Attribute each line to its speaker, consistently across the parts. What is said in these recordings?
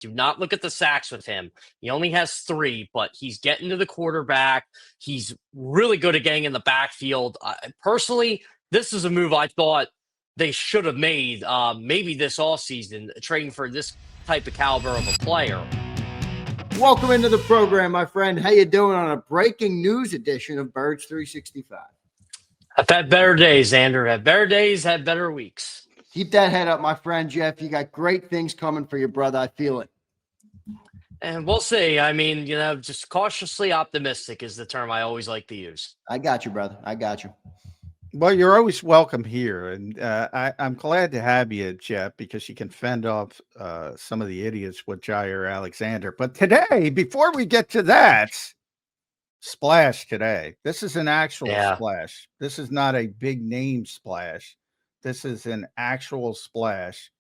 Speaker 1: Do not look at the sacks with him. He only has 3, but he's getting to the quarterback. He's really good at getting in the backfield. Personally, this is a move I thought they should have made maybe this offseason, trading for this type of caliber of a player.
Speaker 2: Welcome into the program, my friend. How you doing on a breaking news edition of Birds 365?
Speaker 1: I've had better days, Zander. Had better days, had better weeks.
Speaker 2: Keep that head up, my friend, Jeff. You got great things coming for your brother. I feel it.
Speaker 1: And we'll see. I mean, just cautiously optimistic is the term I always like to use.
Speaker 2: I got you, brother. I got you.
Speaker 3: Well, you're always welcome here. And I'm glad to have you, Jeff, because you can fend off some of the idiots with Jaire Alexander. But today, before we get to that, splash today. This is an actual splash. This is not a big name splash. This is an actual splash.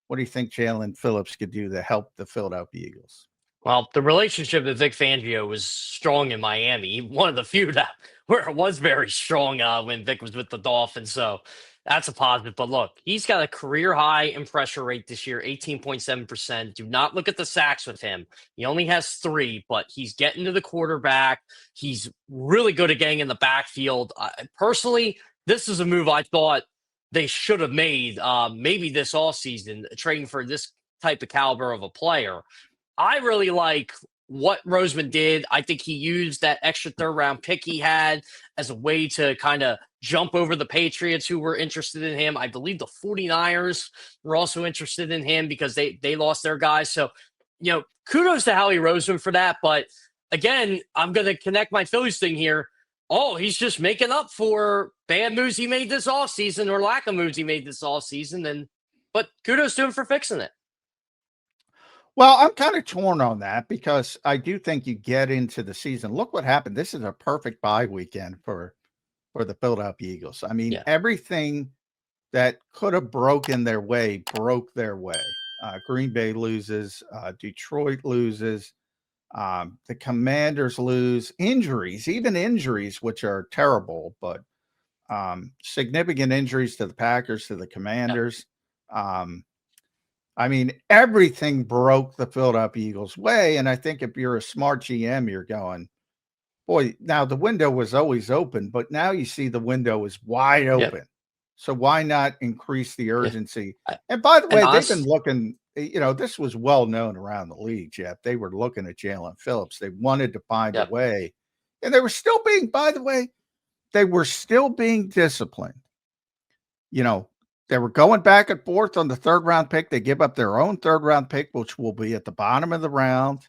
Speaker 3: What do you think Jaelan Phillips could do to help the Philadelphia Eagles?
Speaker 1: Well, the relationship with Vic Fangio was strong in Miami. One of the few that where it was very strong when Vic was with the Dolphins. So that's a positive. But look, he's got a career high in pressure rate this year, 18.7%. Do not look at the sacks with him. He only has 3, but he's getting to the quarterback. He's really good at getting in the backfield. Personally, this is a move I thought they should have made maybe this offseason, trading for this type of caliber of a player. I really like what Roseman did. I think he used that extra 3rd-round pick he had as a way to kind of jump over the Patriots who were interested in him. I believe the 49ers were also interested in him because they lost their guys. So, kudos to Howie Roseman for that. But again, I'm going to connect my Phillies thing here. Oh, he's just making up for bad moves he made this offseason or lack of moves he made this offseason. But kudos to him for fixing it.
Speaker 3: Well, I'm kind of torn on that because I do think you get into the season. Look what happened. This is a perfect bye weekend for the Philadelphia Eagles. I mean, everything that could have broken their way broke their way. Green Bay loses. Detroit loses. The Commanders lose. Even injuries, which are terrible, but significant injuries to the Packers, to the Commanders. I mean, everything broke the Philadelphia Eagles' way. And I think if you're a smart GM, you're going, boy, now the window was always open, but now you see the window is wide open. So why not increase the urgency? And by the way, they've been looking, this was well known around the league, Jeff. They were looking at Jaelan Phillips. They wanted to find a way. And they were still being, by the way, they were still being disciplined. They were going back and forth on the 3rd-round pick. They give up their own 3rd-round pick, which will be at the bottom of the round.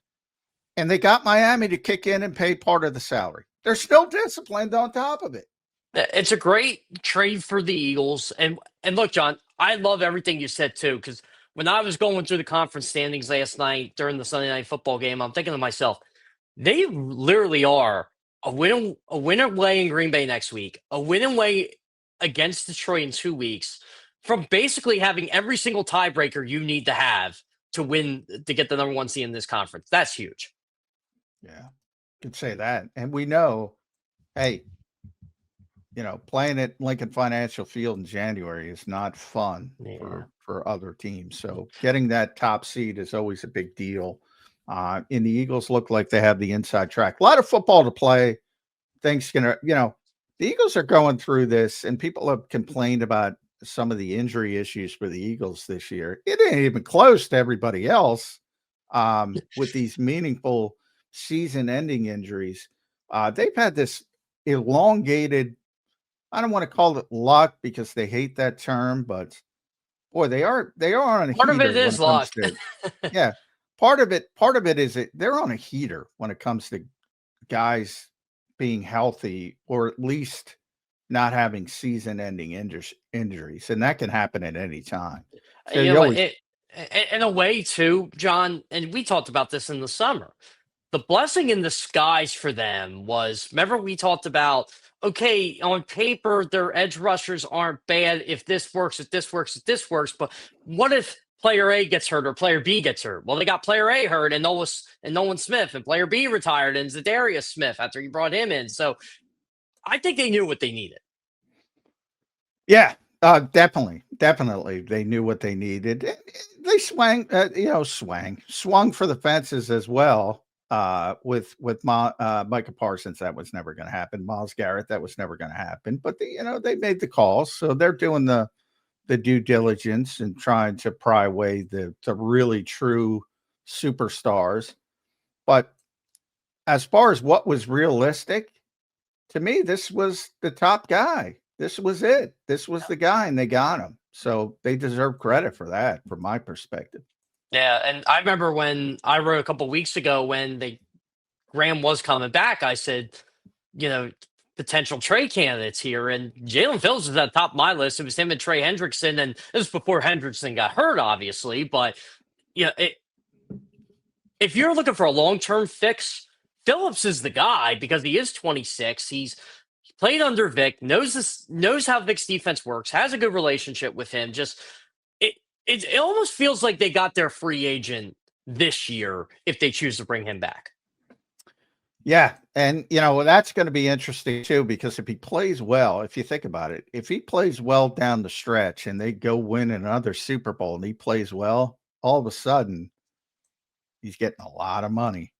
Speaker 3: And they got Miami to kick in and pay part of the salary. They're still disciplined on top of it.
Speaker 1: It's a great trade for the Eagles. And look, John, I love everything you said, too, because when I was going through the conference standings last night during the Sunday Night Football game, I'm thinking to myself, they literally are a win away in Green Bay next week, a win away against Detroit in 2 weeks, from basically having every single tiebreaker you need to have to win, to get the number 1 seed in this conference. That's huge.
Speaker 3: Yeah, could say that. And we know, hey, playing at Lincoln Financial Field in January is not fun for other teams. So getting that top seed is always a big deal. And the Eagles look like they have the inside track. A lot of football to play. Things the Eagles are going through this, and people have complained about some of the injury issues for the Eagles this year. It ain't even close to everybody else with these meaningful season-ending injuries. They've had this elongated, I don't want to call it luck because they hate that term, but boy, they are on a
Speaker 1: part
Speaker 3: heater.
Speaker 1: Of it is luck.
Speaker 3: Part of it is they're on a heater when it comes to guys being healthy, or at least not having season-ending injuries, and that can happen at any time. So
Speaker 1: in a way, too, John, and we talked about this in the summer. The blessing in disguise for them was, remember we talked about, okay, on paper, their edge rushers aren't bad if this works, if this works, if this works, but what if player A gets hurt or player B gets hurt? Well, they got player A hurt and Nolan Smith, and player B retired and Zadarius Smith after you brought him in. So I think they knew what they needed.
Speaker 3: Yeah, Definitely. They knew what they needed. They swung for the fences as well. With Micah Parsons, that was never going to happen. Myles Garrett, that was never going to happen. But they made the calls, so they're doing the due diligence and trying to pry away the really true superstars. But as far as what was realistic, to me, this was the top guy. This was it. This was the guy, and they got him. So they deserve credit for that, from my perspective.
Speaker 1: Yeah, and I remember when I wrote a couple weeks ago when Graham was coming back, I said, potential trade candidates here, and Jaylen Phillips was at the top of my list. It was him and Trey Hendrickson, and this was before Hendrickson got hurt, obviously. But if you're looking for a long-term fix, Phillips is the guy because he is 26. He's played under Vic, knows how Vic's defense works, has a good relationship with him. Just it almost feels like they got their free agent this year if they choose to bring him back.
Speaker 3: Yeah, and that's going to be interesting too, because if he plays well, if you think about it, if he plays well down the stretch and they go win another Super Bowl and he plays well, all of a sudden he's getting a lot of money.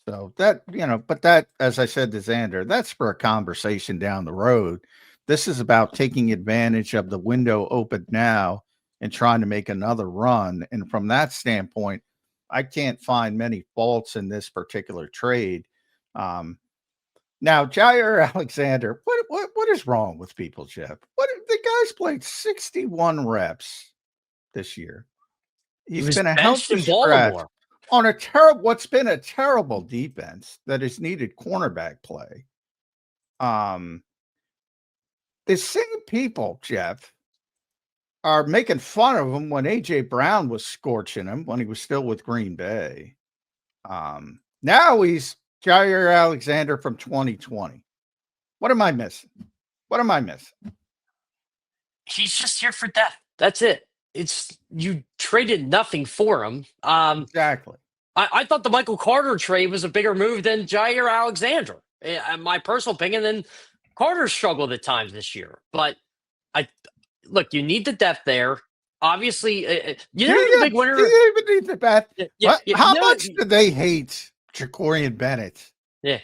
Speaker 3: So that, but that, as I said to Zander, that's for a conversation down the road. This is about taking advantage of the window open now and trying to make another run. And from that standpoint, I can't find many faults in this particular trade. Now, Jaire Alexander, what is wrong with people, Jeff? The guy's played 61 reps this year. He's been a healthy scratch on what's been a terrible defense that has needed cornerback play. The same people, Jeff, are making fun of him when A.J. Brown was scorching him when he was still with Green Bay. Now he's Jaire Alexander from 2020. What am I missing?
Speaker 1: He's just here for depth. That's it. You traded nothing for him.
Speaker 3: Exactly.
Speaker 1: I thought the Michael Carter trade was a bigger move than Jaire Alexander. In my personal opinion, and Carter struggled at times this year. But you need the depth there. Obviously, the big winner.
Speaker 3: You even need the depth. How much do they hate Jacorian Bennett?
Speaker 1: Yeah.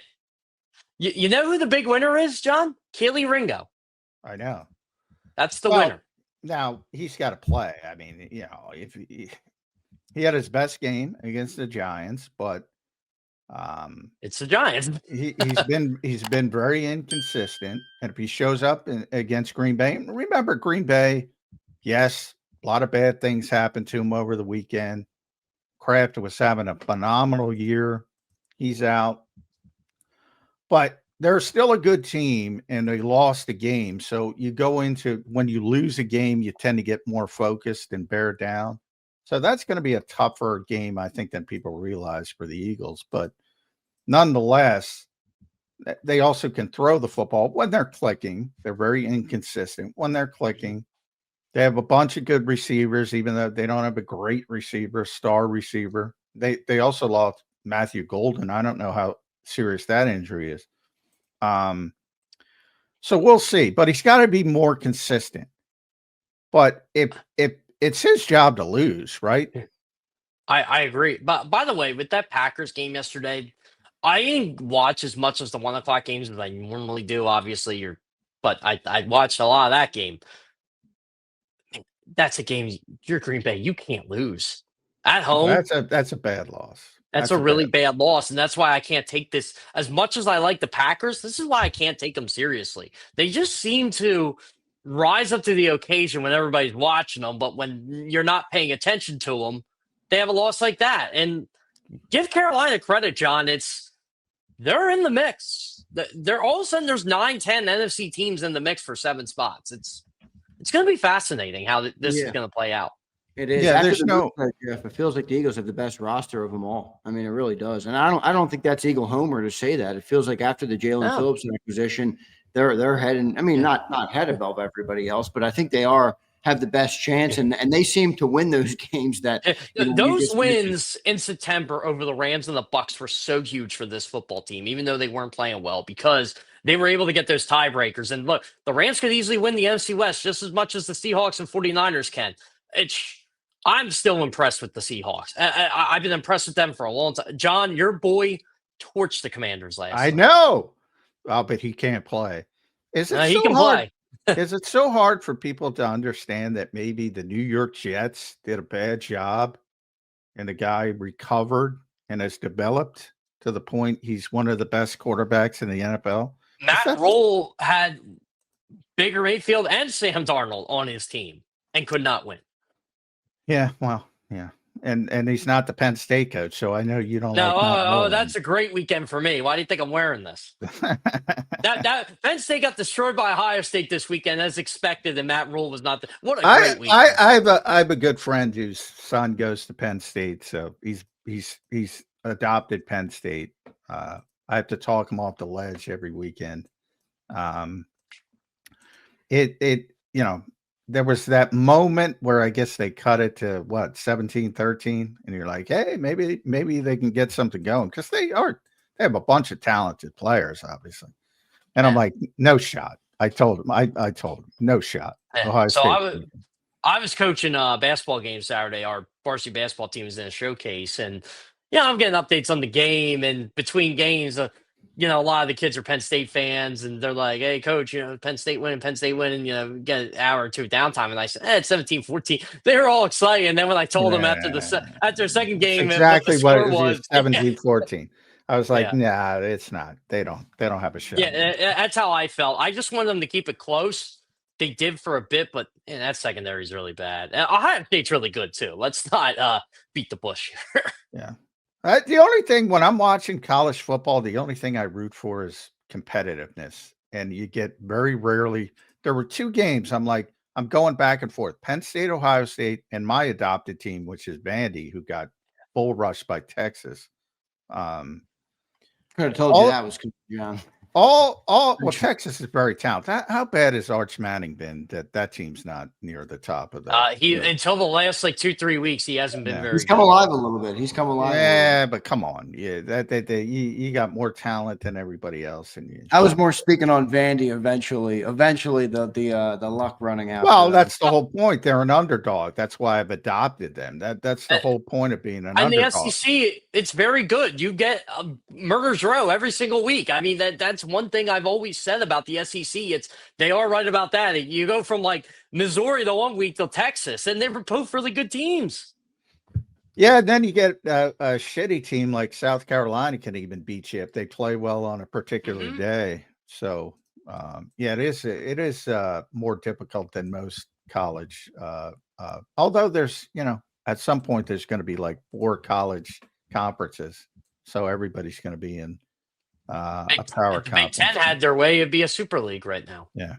Speaker 1: You know who the big winner is, John? Keely Ringo.
Speaker 3: I know.
Speaker 1: That's the winner.
Speaker 3: Now, he's got to play. I mean, if he had his best game against the Giants, but
Speaker 1: it's the Giants.
Speaker 3: he's been very inconsistent. And if he shows up against Green Bay, remember Green Bay, yes, a lot of bad things happened to him over the weekend. Kraft was having a phenomenal year. He's out. But they're still a good team, and they lost a game. So you go into when you lose a game, you tend to get more focused and bear down. So that's going to be a tougher game, I think, than people realize for the Eagles. But nonetheless, they also can throw the football when they're clicking. They're very inconsistent when they're clicking. They have a bunch of good receivers, even though they don't have a great receiver, star receiver. They also lost Matthew Golden. I don't know how serious that injury is. So we'll see, but he's got to be more consistent. But if it's his job to lose, right?
Speaker 1: I agree. But by the way, with that Packers game yesterday, I didn't watch as much as the 1:00 games as I normally do. Obviously, but I watched a lot of that game. That's a game. You're Green Bay. You can't lose at home.
Speaker 3: That's a bad loss.
Speaker 1: That's a really bad loss, and that's why I can't take this. As much as I like the Packers, this is why I can't take them seriously. They just seem to rise up to the occasion when everybody's watching them, but when you're not paying attention to them, they have a loss like that. And give Carolina credit, John. They're in the mix. They're all of a sudden there's 9, 10 NFC teams in the mix for 7 spots. It's going to be fascinating how this is going to play out.
Speaker 2: It is.
Speaker 3: Yeah, there's no.
Speaker 2: Jeff, it feels like the Eagles have the best roster of them all. I mean, it really does. And I don't think that's Eagle homer to say that. It feels like after the Jaelan Phillips acquisition, they're heading. I mean, not head above everybody else, but I think they have the best chance, and they seem to win those games.
Speaker 1: Those wins in September over the Rams and the Bucs were so huge for this football team, even though they weren't playing well, because they were able to get those tiebreakers. And look, the Rams could easily win the NFC West just as much as the Seahawks and 49ers can. I'm still impressed with the Seahawks. I've been impressed with them for a long time. John, your boy torched the Commanders last
Speaker 3: I
Speaker 1: night.
Speaker 3: know. Oh, but he can't play. Is it
Speaker 1: he
Speaker 3: so
Speaker 1: can
Speaker 3: hard?
Speaker 1: play.
Speaker 3: Is it so hard for people to understand that maybe the New York Jets did a bad job and the guy recovered and has developed to the point he's one of the best quarterbacks in the NFL?
Speaker 1: Matt Rule had Baker Mayfield and Sam Darnold on his team and could not win.
Speaker 3: Yeah, well, yeah. And he's not the Penn State coach, so I know you don't
Speaker 1: No,
Speaker 3: like
Speaker 1: that's a great weekend for me. Why do you think I'm wearing this? that Penn State got destroyed by Ohio State this weekend as expected, and Matt Rule was not. What a great weekend!
Speaker 3: I have a good friend whose son goes to Penn State, so he's adopted Penn State. I have to talk him off the ledge every weekend. There was that moment where I guess they cut it to 17-13, and you're like, hey, maybe they can get something going, because they have a bunch of talented players, obviously. And I'm like, no shot. I told him, I told him, no shot.
Speaker 1: Ohio State. I was coaching a basketball game Saturday. Our varsity basketball team was in a showcase, and I'm getting updates on the game, and between games, a lot of the kids are Penn State fans, and they're like, hey, coach, Penn State winning, get an hour or two downtime. And I said, it's 17-14. They were all excited. And then when I told them after the second game,
Speaker 3: exactly
Speaker 1: what the score was
Speaker 3: 17-14. I was like, nah, it's not. They don't have a shot.
Speaker 1: Yeah, that's how I felt. I just wanted them to keep it close. They did for a bit, but that secondary is really bad. Ohio State's really good, too. Let's not beat the bush here.
Speaker 3: Yeah. The only thing when I'm watching college football, the only thing I root for is competitiveness. And you get very rarely. There were two games. I'm going back and forth. Penn State, Ohio State, and my adopted team, which is Vandy, who got bull rushed by Texas.
Speaker 2: Could have told you that was John.
Speaker 3: Well, Texas is very talented. How bad has Arch Manning been that team's not near the top of that?
Speaker 1: Until the last 2-3 weeks, he hasn't been very.
Speaker 2: He's come alive a little bit. He's come alive.
Speaker 3: Yeah, but come on, you got more talent than everybody else, and
Speaker 2: I was more speaking on Vandy. Eventually, the luck running out.
Speaker 3: Well, that's the whole point. They're an underdog. That's why I've adopted them. That's the whole point of being an underdog.
Speaker 1: And the SEC, it's very good. You get murder's row every single week. I mean, that's one thing I've always said about the SEC. They are right about that. You go from Missouri the one week to Texas, and they were both really good teams.
Speaker 3: Yeah, then you get a shitty team like South Carolina can even beat you if they play well on a particular day. So, it is more difficult than most college. Although there's, at some point there's going to be 4 college conferences, so everybody's going to be in a power conference.
Speaker 1: Big Ten had their way; it'd be a super league right now.
Speaker 3: Yeah.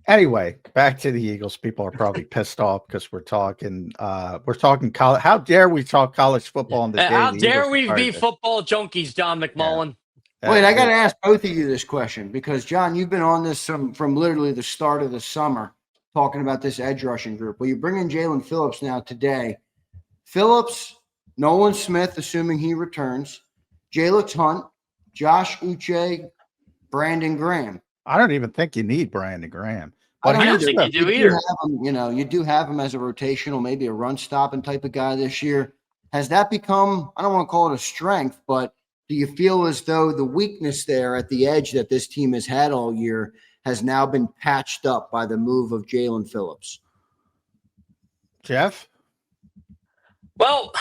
Speaker 3: Anyway, back to the Eagles. People are probably pissed off because we're talking college. How dare we talk college football on the day?
Speaker 1: How dare we be football junkies, John McMullen?
Speaker 2: Yeah. Wait, I got to ask both of you this question because John, you've been on this from literally the start of the summer talking about this edge rushing group. Well, you bring in Jaelan Phillips now today. Phillips, Nolan Smith, assuming he returns, Jalix Hunt, Josh Uche, Brandon Graham.
Speaker 3: I don't even think you need Brandon Graham.
Speaker 1: But I don't think you do either.
Speaker 2: You do have him as a rotational, maybe a run stopping type of guy this year. Has that become, I don't want to call it a strength, but do you feel as though the weakness there at the edge that this team has had all year has now been patched up by the move of Jaelan Phillips?
Speaker 3: Jeff?
Speaker 1: Well,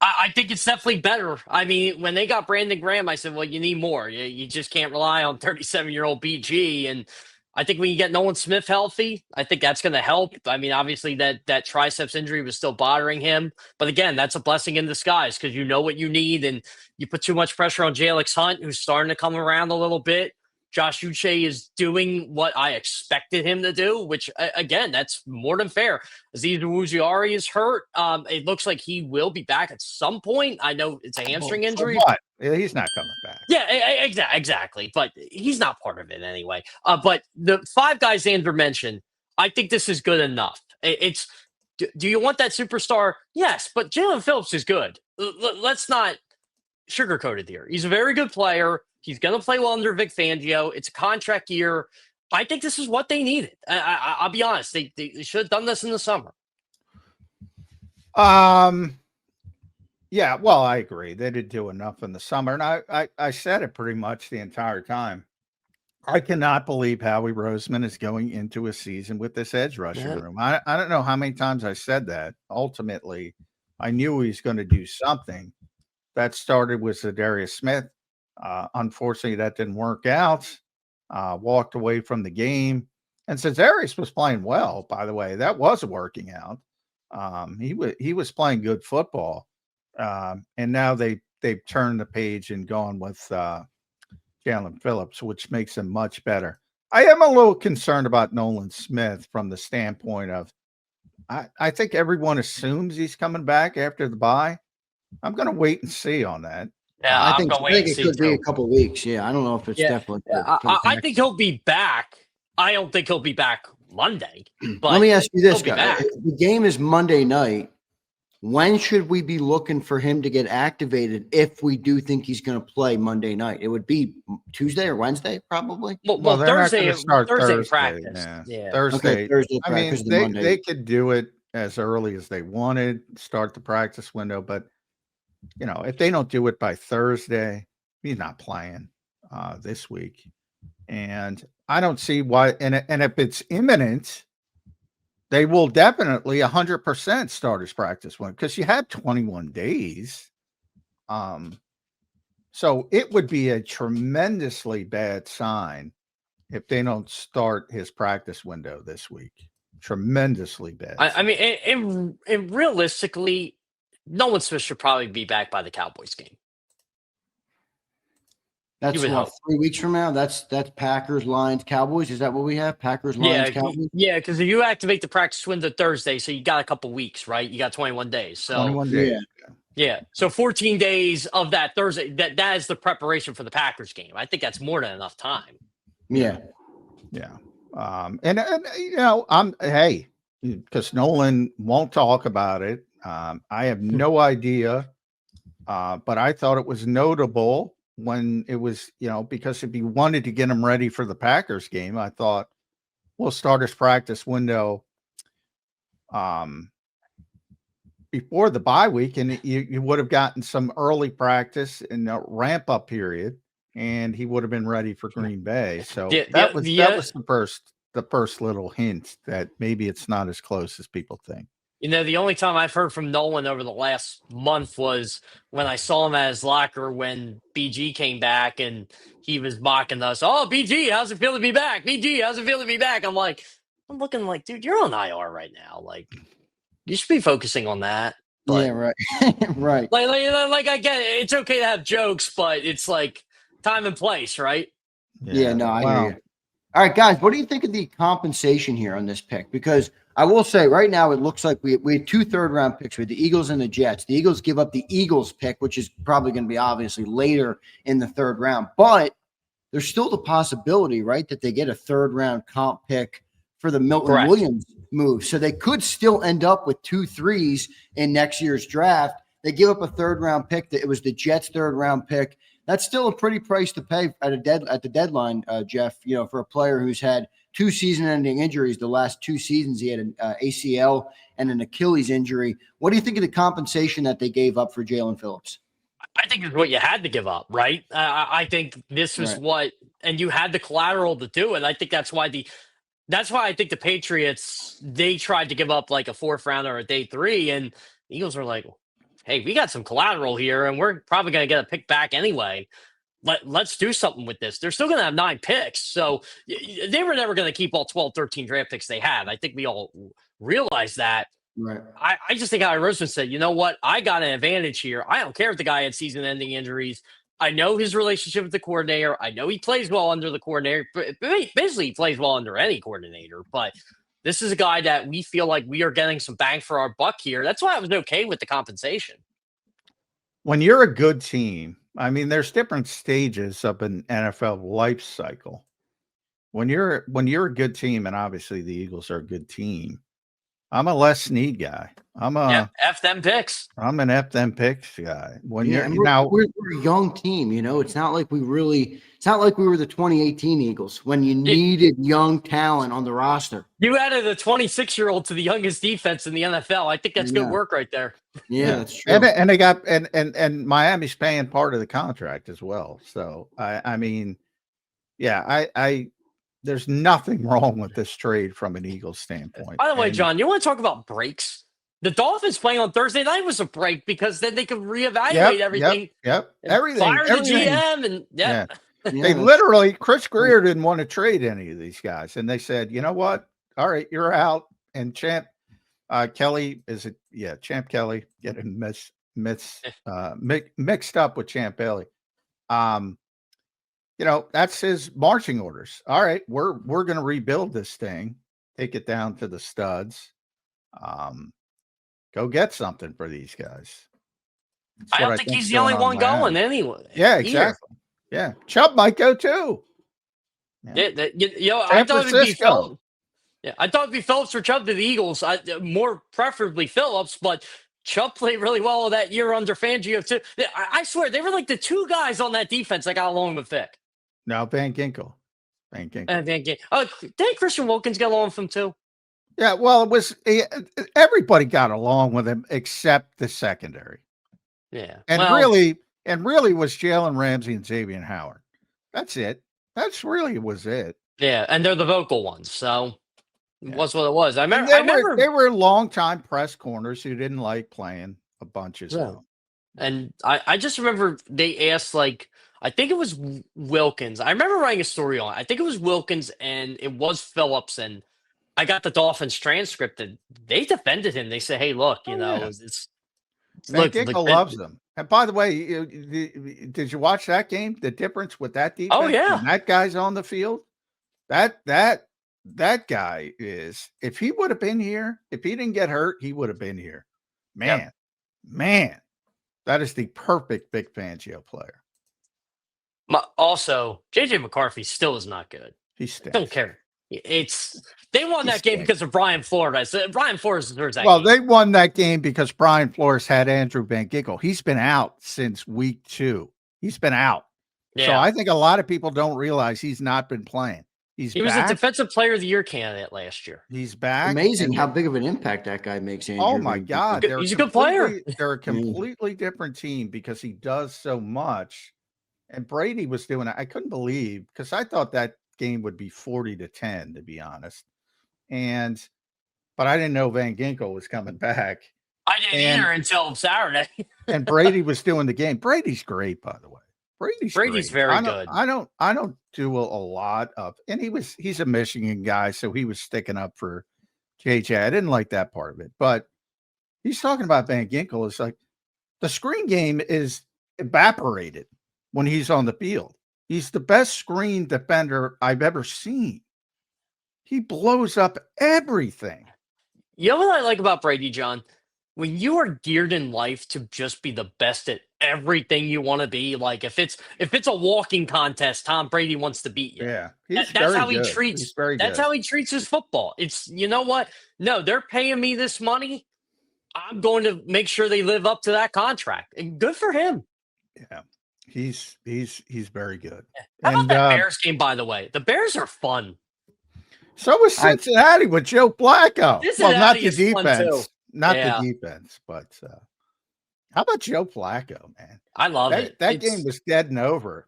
Speaker 1: I think it's definitely better. I mean, when they got Brandon Graham, I said, well, you need more. You just can't rely on 37-year-old BG. And I think when you get Nolan Smith healthy, I think that's going to help. I mean, obviously that triceps injury was still bothering him. But again, that's a blessing in disguise because you know what you need. And you put too much pressure on Jalix Hunt, who's starting to come around a little bit. Josh Uche is doing what I expected him to do, which, again, that's more than fair. Azeez Owusu-Ari is hurt. It looks like he will be back at some point. I know it's a hamstring injury.
Speaker 3: What? He's not coming back.
Speaker 1: Yeah, exactly. But he's not part of it anyway. But the 5 guys Zander mentioned, I think this is good enough. Do you want that superstar? Yes, but Jaelan Phillips is good. Let's not sugarcoated here. He's a very good player. He's going to play well under Vic Fangio. It's a contract year. I think this is what they needed. I'll be honest. They should have done this in the summer.
Speaker 3: Yeah, well, I agree. They didn't do enough in the summer. And I said it pretty much the entire time. I cannot believe Howie Roseman is going into a season with this edge rushing room. I don't know how many times I said that. Ultimately, I knew he was going to do something. That started with Zadarius Smith. Unfortunately, that didn't work out. Walked away from the game. And Zadarius was playing well, by the way. That was working out. He was playing good football. And now they've turned the page and gone with Jaelan Phillips, which makes him much better. I am a little concerned about Nolan Smith from the standpoint of I think everyone assumes he's coming back after the bye. I'm going to wait and see on that.
Speaker 1: Yeah,
Speaker 2: I think it could be a couple weeks. Yeah, I don't know if it's definitely.
Speaker 1: I think he'll be back. I don't think he'll be back Monday. But
Speaker 2: let me ask you this, guy. The game is Monday night. When should we be looking for him to get activated if we do think he's going to play Monday night? It would be Tuesday or Wednesday, probably.
Speaker 1: Well, Thursday
Speaker 3: Thursday
Speaker 1: practice.
Speaker 3: Yeah. Thursday.
Speaker 2: Okay, Thursday
Speaker 3: I mean, they could do it as early as they wanted, start the practice window. But, if they don't do it by Thursday, he's not playing this week. And I don't see why. And if it's imminent, they will definitely 100% start his practice one because you have 21 days. So it would be a tremendously bad sign if they don't start his practice window this week. Tremendously bad.
Speaker 1: I mean, and realistically, Nolan Smith should probably be back by the Cowboys game.
Speaker 2: That's what, 3 weeks from now? That's Packers, Lions, Cowboys. Is that what we have? Packers, Lions, Cowboys?
Speaker 1: Yeah, because if you activate the practice window Thursday, so you got a couple weeks, right? You got 21 days. So
Speaker 3: 21 days.
Speaker 1: Yeah. So 14 days of that Thursday, that is the preparation for the Packers game. I think that's more than enough time.
Speaker 2: Yeah.
Speaker 3: Yeah. Because Nolan won't talk about it. I have no idea. But I thought it was notable when it was, because if you wanted to get him ready for the Packers game, I thought we'll start his practice window before the bye week, and you would have gotten some early practice in the ramp up period, and he would have been ready for Green Bay. So that was the first little hint that maybe it's not as close as people think.
Speaker 1: The only time I've heard from Nolan over the last month was when I saw him at his locker when BG came back and he was mocking us. Oh, BG, how's it feel to be back? BG, how's it feel to be back? I'm looking like, dude, you're on IR right now. Like, you should be focusing on that. But,
Speaker 2: yeah, right. Right.
Speaker 1: Like I get it. It's okay to have jokes, but it's like time and place, right?
Speaker 2: Yeah, no, I hear you. All right, guys, what do you think of the compensation here on this pick? Because I will say right now it looks like we had 2 third-round picks with the Eagles and the Jets. The Eagles give up the Eagles pick, which is probably going to be obviously later in the 3rd round. But there's still the possibility, right, that they get a 3rd-round comp pick for the Milton Williams move. So they could still end up with 2 3s in next year's draft. They give up a 3rd-round pick. It was the Jets' 3rd-round pick. That's still a pretty price to pay at the deadline, Jeff, for a player who's had 2 season-ending injuries. The last 2 seasons, he had an ACL and an Achilles injury. What do you think of the compensation that they gave up for Jaelan Phillips?
Speaker 1: I think it's what you had to give up, right? I think this was and you had the collateral to do it. I think that's why I think the Patriots, they tried to give up like a 4th rounder or a day 3, and the Eagles were like, hey, we got some collateral here, and we're probably going to get a pick back anyway. Let's do something with this. They're still going to have 9 picks. So they were never going to keep all 12, 13 draft picks they had. I think we all realize that.
Speaker 2: Right.
Speaker 1: I just think Howie Roseman said, you know what? I got an advantage here. I don't care if the guy had season-ending injuries. I know his relationship with the coordinator. I know he plays well under the coordinator. But basically, he plays well under any coordinator. But this is a guy that we feel like we are getting some bang for our buck here. That's why I was okay with the compensation.
Speaker 3: When you're a good team, I mean, there's different stages of an NFL life cycle. When you're a good team, and obviously the Eagles are a good team, I'm a Les Snead guy.
Speaker 1: F them picks.
Speaker 3: I'm an F them picks guy. When
Speaker 2: Yeah,
Speaker 3: you're now
Speaker 2: we're a young team, it's not like we were the 2018 Eagles when you needed young talent on the roster.
Speaker 1: You added a 26-year-old to the youngest defense in the NFL. I think that's good work right there.
Speaker 2: Yeah, that's true.
Speaker 3: And they got and Miami's paying part of the contract as well. So I mean, yeah, I there's nothing wrong with this trade from an Eagles standpoint.
Speaker 1: By the way, John, you want to talk about breaks? The Dolphins playing on Thursday night was a break because then they could reevaluate everything.
Speaker 3: Yep. Everything.
Speaker 1: Fire the GM and
Speaker 3: They literally, Chris Greer didn't want to trade any of these guys. And they said, you know what? All right, you're out. And Champ Kelly, Champ Kelly, getting mixed up with Champ Bailey. That's his marching orders. All right, we're going to rebuild this thing, take it down to the studs. Go get something for these guys.
Speaker 1: I don't think he's the only one going anyway.
Speaker 3: Yeah, exactly. Yeah, Chubb might go too.
Speaker 1: Yeah, I thought it'd be Phillips. Yeah, I thought it'd be Phillips or Chubb to the Eagles. More preferably Phillips, but Chubb played really well that year under Fangio too. I swear they were like the two guys on that defense that got along with Vic.
Speaker 3: No, Van Ginkel.
Speaker 1: Didn't Christian Wilkins get along with him too?
Speaker 3: Yeah, well, it was everybody got along with him except the secondary.
Speaker 1: Yeah,
Speaker 3: and really was Jalen Ramsey and Xavier Howard. That's it. That's really was it.
Speaker 1: Yeah, and they're the vocal ones, so it was what it was. I remember
Speaker 3: they were longtime press corners who didn't like playing a bunch of stuff.
Speaker 1: And I just remember they asked, like, I think it was Wilkins. I remember writing a story on it. I think it was Wilkins and it was Phillips, and I got the Dolphins transcript and they defended him. They said, hey, look, it's
Speaker 3: Ginkel loves them. And by the way, did you watch that game? The difference with that defense?
Speaker 1: Oh, yeah.
Speaker 3: That guy's on the field. That guy is, if he would have been here, if he didn't get hurt, he would have been here. Man, that is the perfect Vic Fangio player.
Speaker 1: Also, JJ McCarthy still is not good.
Speaker 3: He stinks.
Speaker 1: Don't care. They won that game because of Brian Flores. Brian Flores deserves that.
Speaker 3: Well, they won that game because Brian Flores had Andrew Van Ginkel. He's been out since week 2. He's been out. Yeah. So I think a lot of people don't realize he's not been playing. He
Speaker 1: was a defensive player of the year candidate last year.
Speaker 3: He's back.
Speaker 2: Amazing how big of an impact that guy makes. Andrew
Speaker 3: oh my God.
Speaker 1: He's a good player.
Speaker 3: They're a completely different team because he does so much. And Brady was doing it. I couldn't believe, because I thought that game would be 40-10, to be honest. But I didn't know Van Ginkel was coming back.
Speaker 1: I didn't either until Saturday.
Speaker 3: And Brady was doing the game. Brady's great, by the way. Brady's
Speaker 1: very good.
Speaker 3: I don't do a lot of, and he's a Michigan guy, so he was sticking up for JJ. I didn't like that part of it, but he's talking about Van Ginkel. It's like the screen game is evaporated when he's on the field. He's the best screen defender I've ever seen. He blows up everything.
Speaker 1: You know what I like about Brady, John? When you are geared in life to just be the best at everything you want to be, like if it's a walking contest, Tom Brady wants to beat you.
Speaker 3: Yeah,
Speaker 1: that's how he treats. That's how he treats his football. It's, you know what? No, they're paying me this money. I'm going to make sure they live up to that contract, and good for him.
Speaker 3: Yeah, he's very good.
Speaker 1: How about that Bears game, by the way? The Bears are fun.
Speaker 3: So was Cincinnati with Joe Flacco. Well, not the defense. Not the defense, but how about Joe Flacco, man?
Speaker 1: I love it.
Speaker 3: That game was dead and over.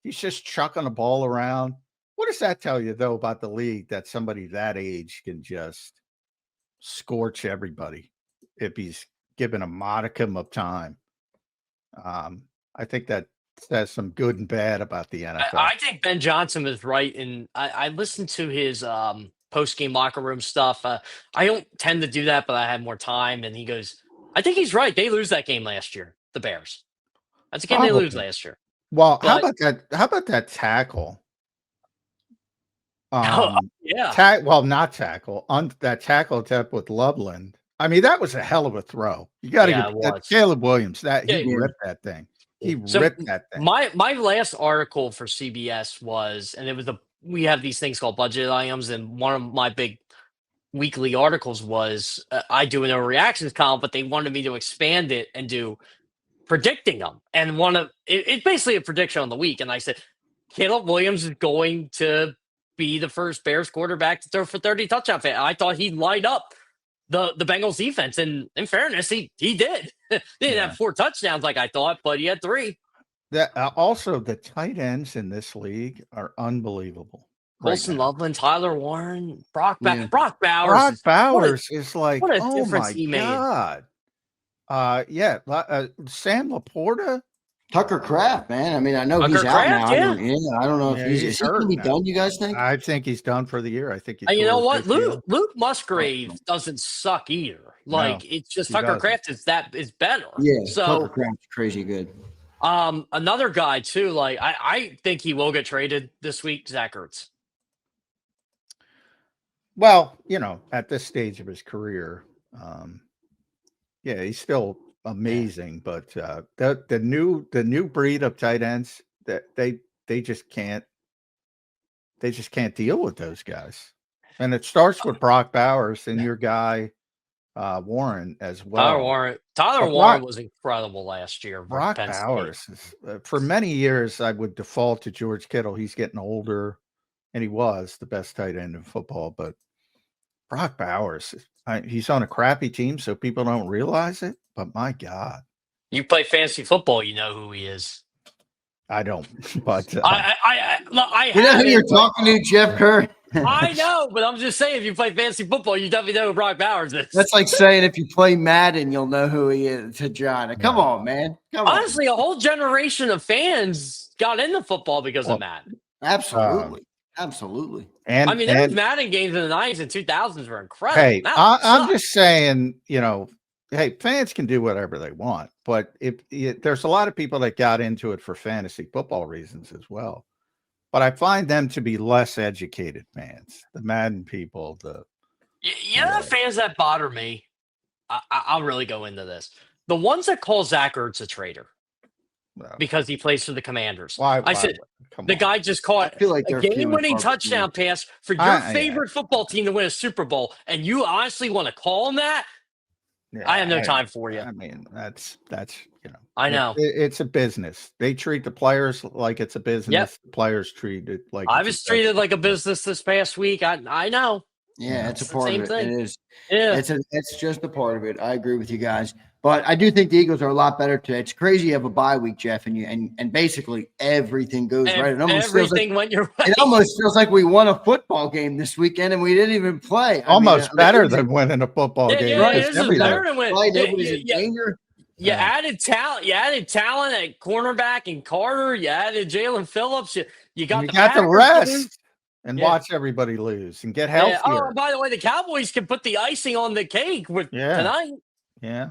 Speaker 3: He's just chucking the ball around. What does that tell you, though, about the league, that somebody that age can just scorch everybody if he's given a modicum of time? I think that says some good and bad about the NFL.
Speaker 1: I think Ben Johnson is right, and I listened to his post-game locker room stuff. I don't tend to do that, but I had more time, and he goes, I think he's right. They lose that game last year, the Bears. That's a game they lose last year.
Speaker 3: Well, how about that tackle?
Speaker 1: Yeah.
Speaker 3: Not tackle. That tackle attempt with Loveland. I mean, that was a hell of a throw. You got to get that. Caleb Williams. He ripped that thing. He ripped that thing.
Speaker 1: My last article for CBS was, and it was we have these things called budget items, and one of my big weekly articles was I do an overreactions column, but they wanted me to expand it and do predicting them. And it's basically a prediction on the week. And I said, Caleb Williams is going to be the first Bears quarterback to throw for 30 touchdowns. I thought he'd light up the Bengals defense. And in fairness, he did. They didn't have 4 touchdowns like I thought, but he had 3.
Speaker 3: That also the tight ends in this league are unbelievable.
Speaker 1: Colson Loveland, Tyler Warren, Brock Bowers.
Speaker 3: Brock Bowers is like,
Speaker 1: what a
Speaker 3: oh
Speaker 1: difference
Speaker 3: my
Speaker 1: he made.
Speaker 3: God. Sam Laporta.
Speaker 2: Tucker Kraft, man. I mean, I know
Speaker 1: Tucker
Speaker 2: he's
Speaker 1: Kraft,
Speaker 2: out now. I don't know if he's
Speaker 3: hurt
Speaker 2: going to be
Speaker 3: now.
Speaker 2: done, you guys think?
Speaker 3: I think he's done for the year. I think
Speaker 1: you know what? Luke Musgrave doesn't suck either. Like, it's just Tucker Kraft is better.
Speaker 2: Yeah,
Speaker 1: so
Speaker 2: Tucker Kraft's crazy good.
Speaker 1: Another guy too, like I think he will get traded this week, Zach Ertz.
Speaker 3: Well, at this stage of his career, he's still amazing, but the new breed of tight ends that they just can't deal with those guys. And it starts with Brock Bowers and your guy Warren as well.
Speaker 1: Tyler Warren was incredible last year.
Speaker 3: Brock Bowers for many years I would default to George Kittle. He's getting older, and he was the best tight end in football, but Brock Bowers, he's on a crappy team, so people don't realize it. But my God,
Speaker 1: you play fantasy football, you know who he is.
Speaker 3: I don't, but
Speaker 1: I
Speaker 2: you know who you're talking to, Jeff Kerr.
Speaker 1: I know, but I'm just saying, if you play fantasy football, you definitely know who Brock Bowers is.
Speaker 2: That's like saying if you play Madden, you'll know who he is. To John, come on, man.
Speaker 1: Honestly, a whole generation of fans got into football because of Madden.
Speaker 2: Absolutely.
Speaker 1: And those Madden games in the 90s and 2000s were incredible.
Speaker 3: Hey, I'm just saying, hey, fans can do whatever they want, but there's a lot of people that got into it for fantasy football reasons as well. But I find them to be less educated fans, the Madden people. The
Speaker 1: fans that bother me. I'll really go into this. The ones that call Zach Ertz a traitor because he plays for the Commanders.
Speaker 3: Why
Speaker 1: I said the guy just caught a game-winning touchdown pass for your favorite football team to win a Super Bowl, and you honestly want to call him that? Yeah, I have no time for you.
Speaker 3: I mean, that's
Speaker 1: I know
Speaker 3: it's a business. They treat the players like it's a business.
Speaker 1: Yep.
Speaker 3: The players treat it like
Speaker 1: I was treated like a business this past week. I know.
Speaker 2: Yeah, it's a part of it.
Speaker 1: Thing.
Speaker 2: It is.
Speaker 1: Yeah,
Speaker 2: it's just a part of it. I agree with you guys, but I do think the Eagles are a lot better today. It's crazy you have a bye week, Jeff, and basically everything goes right. It almost
Speaker 1: went your way.
Speaker 2: It almost feels like we won a football game this weekend and we didn't even play.
Speaker 3: Better than winning a football game.
Speaker 1: Yeah, this is better than winning. You added talent. You added talent at cornerback and Carter. You added Jaylen Phillips. You got
Speaker 3: the rest. And watch everybody lose and get healthier.
Speaker 1: Oh, by the way, the Cowboys can put the icing on the cake tonight.
Speaker 3: Yeah.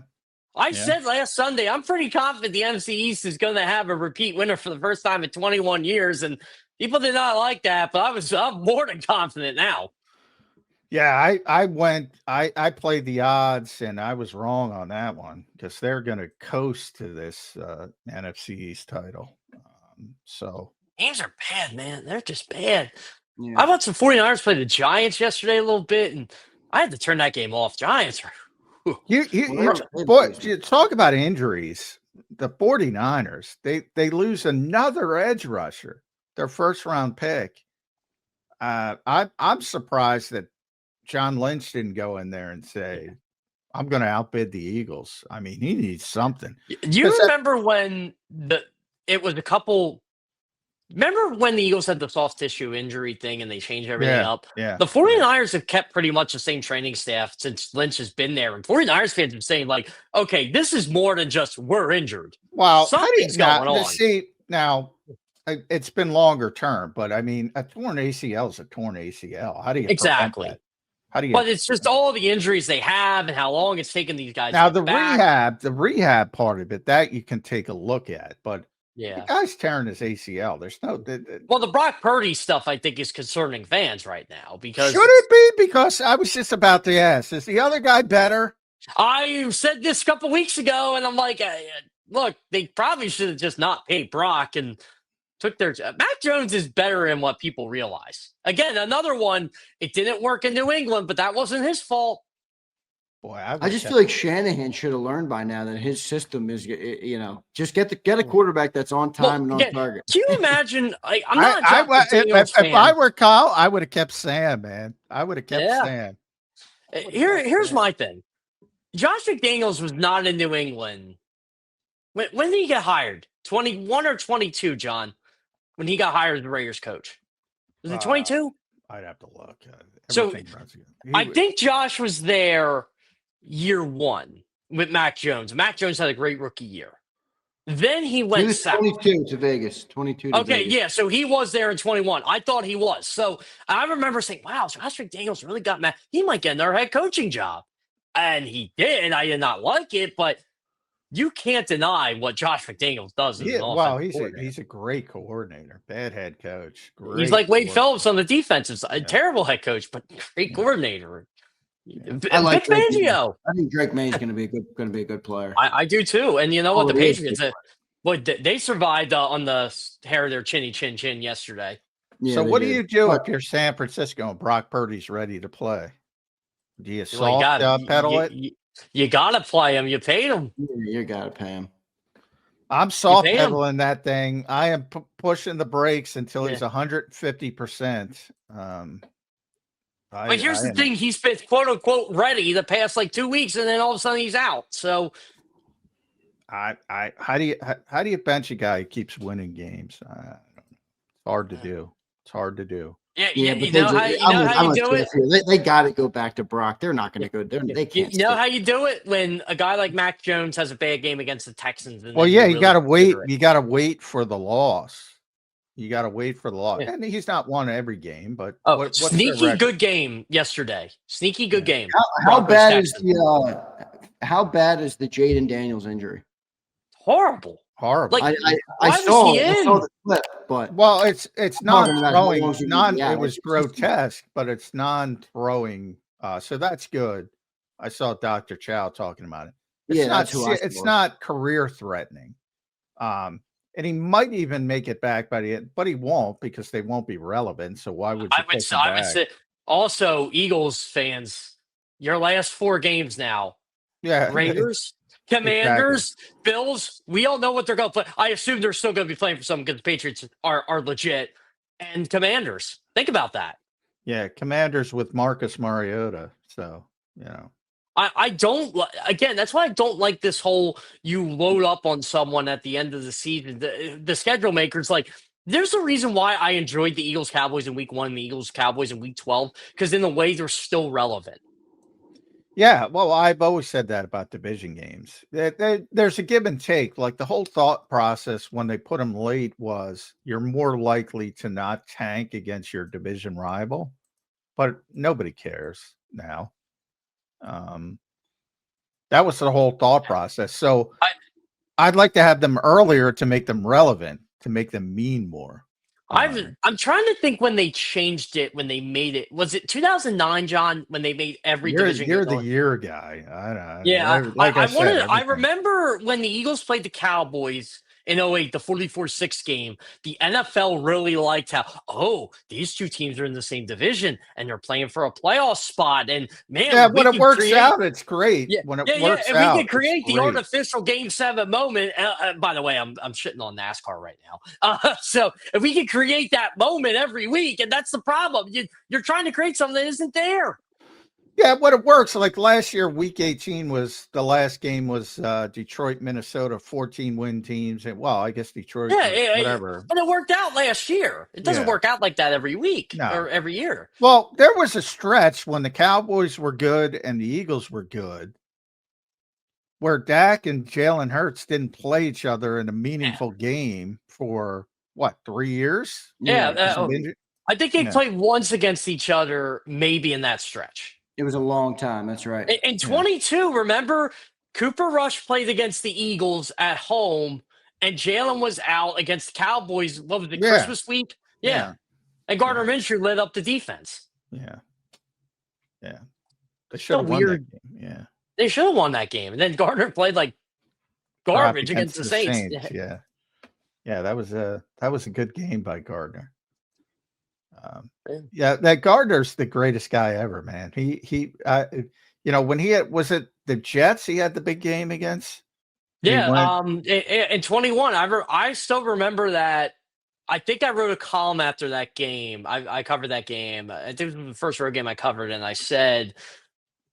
Speaker 1: I said last Sunday, I'm pretty confident the NFC East is going to have a repeat winner for the first time in 21 years. And people did not like that, but I'm more than confident now.
Speaker 3: Yeah, I played the odds and I was wrong on that one because they're going to coast to this NFC East title.
Speaker 1: Games are bad, man. They're just bad. Yeah. I watched the 49ers play the Giants yesterday a little bit, and I had to turn that game off. Giants are
Speaker 3: you talk about injuries. The 49ers, they lose another edge rusher, their first round pick. I'm surprised that John Lynch didn't go in there and say, I'm going to outbid the Eagles. I mean, he needs something.
Speaker 1: Do you remember when it was a couple? Remember when the Eagles had the soft tissue injury thing and they changed everything up?
Speaker 3: Yeah.
Speaker 1: The 49ers have kept pretty much the same training staff since Lynch has been there. And 49ers fans are saying, like, okay, this is more than just we're injured.
Speaker 3: Well,
Speaker 1: something's going on.
Speaker 3: See, now, it's been longer term, but I mean, a torn ACL is a torn ACL. How do you
Speaker 1: exactly? But it's just all the injuries they have and how long it's taken these guys.
Speaker 3: Now,
Speaker 1: to get back.
Speaker 3: the rehab part of it, that you can take a look at, but
Speaker 1: yeah,
Speaker 3: the guy's tearing his ACL. There's no.
Speaker 1: Well, the Brock Purdy stuff, I think, is concerning fans right now because
Speaker 3: should it be? Because I was just about to ask: is the other guy better?
Speaker 1: I said this a couple weeks ago, and I'm like, look, they probably should have just not paid Brock. And took their Mac Jones is better than what people realize. Again, another one. It didn't work in New England, but that wasn't his fault.
Speaker 3: Boy,
Speaker 2: I just feel like Shanahan should have learned by now that his system is, just get a quarterback that's on time and on target.
Speaker 1: Can you imagine? I'm not
Speaker 3: if I were Kyle, I would have kept Sam, man. I would have kept Sam.
Speaker 1: Here's my thing. Josh McDaniels was not in New England. When did he get hired? 21 or 22, John? When he got hired as the Raiders coach. Was it 22?
Speaker 3: I'd have to look.
Speaker 1: I think Josh was there year one with Mac Jones. Mac Jones had a great rookie year. Then he went
Speaker 2: He was 22 to Vegas. 22 to Vegas.
Speaker 1: Yeah, so he was there in 21. I thought he was. So I remember saying, wow, Josh McDaniels really got Mac. He might get another head coaching job. And he did. I did not like it, but you can't deny what Josh McDaniels does.
Speaker 3: He's a great coordinator, bad head coach.
Speaker 1: He's like Wade Phillips on the defensive side. Terrible head coach, but great coordinator.
Speaker 2: I like
Speaker 1: Vic Fangio.
Speaker 2: I think Drake May's going to be a good player.
Speaker 1: I do too. And you know what? The Patriots, they survived on the hair of their chin yesterday.
Speaker 3: Yeah, so what do you do if you're San Francisco and Brock Purdy's ready to play? Do you pedal it?
Speaker 1: You got to play him. You paid him.
Speaker 2: You got to pay him.
Speaker 3: I'm soft pedaling that thing. I am pushing the brakes until he's 150%.
Speaker 1: But here's the thing: he's been quote unquote ready the past like 2 weeks, and then all of a sudden he's out. So,
Speaker 3: how do you bench a guy who keeps winning games? It's hard to do. It's hard to do.
Speaker 1: Yeah. You know how you do it.
Speaker 2: They got to go back to Brock. They're not going to go. They can't.
Speaker 1: You know how you do it when a guy like Mac Jones has a bad game against the Texans.
Speaker 3: And you got to wait. You got to wait for the loss. You got to wait for the loss. Yeah. And he's not won every game, but
Speaker 1: sneaky good game yesterday. Sneaky good game.
Speaker 2: How bad is the Jaden Daniels injury?
Speaker 1: Horrible.
Speaker 3: Horrible.
Speaker 1: Like,
Speaker 2: I saw the clip, but
Speaker 3: it's not throwing. It was grotesque, but it's non-throwing. So that's good. I saw Dr. Chow talking about it. It's not career threatening. And he might even make it back by the end, but he won't because they won't be relevant. So why would you? I would
Speaker 1: say also Eagles fans, your last 4 games now.
Speaker 3: Yeah.
Speaker 1: Raiders, Commanders, Bills. We all know what they're going to play. I assume they're still going to be playing for something because the Patriots are legit. And Commanders. Think about that.
Speaker 3: Yeah, Commanders with Marcus Mariota. So,
Speaker 1: I don't, again, that's why I don't like this whole you load up on someone at the end of the season. The schedule makers, there's a reason why I enjoyed the Eagles Cowboys in week 1 and the Eagles Cowboys in week 12, because in a way they're still relevant.
Speaker 3: Yeah, well, I've always said that about division games. There's a give and take. Like the whole thought process when they put them late was you're more likely to not tank against your division rival, but nobody cares now. That was the whole thought process. So I'd like to have them earlier to make them relevant, to make them mean more.
Speaker 1: I'm trying to think when they changed it, when they made it. Was it 2009, John, when they made every division?
Speaker 3: You're the year guy. I don't know.
Speaker 1: Yeah, I remember when the Eagles played the Cowboys in 2008, the 44-6 game, the NFL really liked how, these two teams are in the same division and they're playing for a playoff spot. And man,
Speaker 3: when it works out, it's great.
Speaker 1: Yeah,
Speaker 3: when it works out,
Speaker 1: we can create the artificial Game 7 moment. By the way, I'm shitting on NASCAR right now. So if we can create that moment every week, and that's the problem, you're trying to create something that isn't there.
Speaker 3: Yeah, when it works, like last year, week 18 was the last game was Detroit, Minnesota, 14-win teams. And I guess Detroit, whatever.
Speaker 1: But it worked out last year. It doesn't work out like that every week or every year.
Speaker 3: Well, there was a stretch when the Cowboys were good and the Eagles were good, where Dak and Jalen Hurts didn't play each other in a meaningful game for 3 years?
Speaker 1: Yeah, I think they played once against each other, maybe in that stretch.
Speaker 2: It was a long time. That's right.
Speaker 1: In 22, remember, Cooper Rush played against the Eagles at home, and Jalen was out against the Cowboys. What was it, Christmas week? Yeah. And Gardner Minshew led up the defense.
Speaker 3: Yeah. They should have won that game. Yeah.
Speaker 1: They should have won that game. And then Gardner played like garbage against the Saints.
Speaker 3: Yeah. Yeah, that was a good game by Gardner. Yeah, that Gardner's the greatest guy ever, man. When was it the Jets he had the big game against?
Speaker 1: Yeah, in 21, I still remember that. I think I wrote a column after that game. I covered that game. I think it was the first road game I covered, and I said,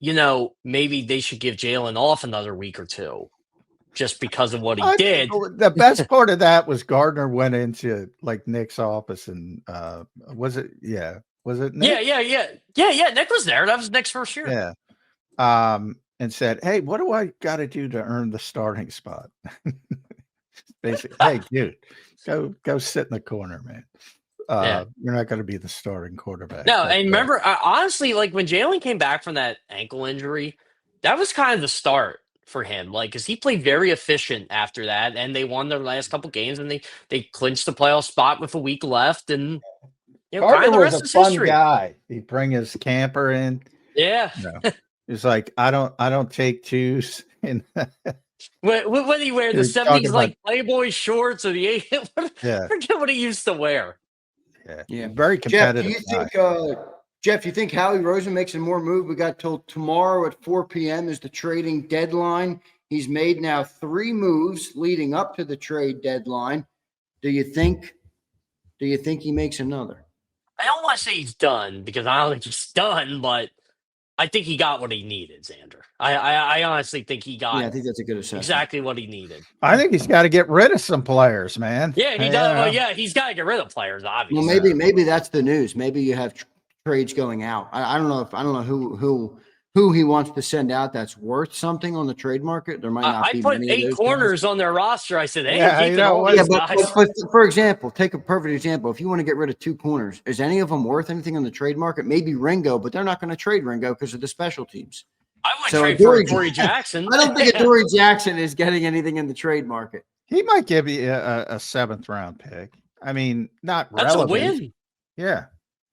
Speaker 1: maybe they should give Jaelan off another week or two, just because of what he did.
Speaker 3: The best part of that was Gardner went into like Nick's office and was it Nick?
Speaker 1: Yeah. Nick was there. That was Nick's first year.
Speaker 3: Yeah. And said, "Hey, what do I got to do to earn the starting spot?" Basically, hey, dude, go sit in the corner, man. You're not going to be the starting quarterback.
Speaker 1: No, and remember, honestly, like when Jaelan came back from that ankle injury, that was kind of the start for him. Like, because he played very efficient after that, and they won their last couple games, and they clinched the playoff spot with a week left, and
Speaker 3: Gardner was a fun guy. He'd bring his camper in.
Speaker 1: Yeah.
Speaker 3: He's like, I don't take twos. And
Speaker 1: when he wear the 70s like Playboy shorts or the forget what he used to wear.
Speaker 3: Yeah. Very competitive.
Speaker 2: Jeff, you think Howie Roseman makes a more move? We got till tomorrow at 4 p.m. is the trading deadline. He's made now 3 moves leading up to the trade deadline. Do you think he makes another?
Speaker 1: I don't want to say he's done because I don't think he's done, but I think he got what he needed, Zander. I honestly think he got.
Speaker 2: Yeah, I think that's a good assessment.
Speaker 1: Exactly what he needed.
Speaker 3: I think he's got to get rid of some players, man.
Speaker 1: Yeah, he does. Well, yeah, he's got to get rid of players, obviously.
Speaker 2: Well, maybe that's the news. Maybe you have trades going out. I don't know who he wants to send out that's worth something on the trade market. There might not be.
Speaker 1: I put 8 corners on their roster. I said, hey,
Speaker 2: but for example, take a perfect example. If you want to get rid of 2 corners, is any of them worth anything on the trade market? Maybe Ringo, but they're not going to trade Ringo because of the special teams.
Speaker 1: I would trade for Adoree Jackson.
Speaker 2: I don't think Adoree Jackson is getting anything in the trade market.
Speaker 3: He might give you a 7th round pick. I mean, not
Speaker 1: that's
Speaker 3: relevant.
Speaker 1: A win.
Speaker 3: Yeah.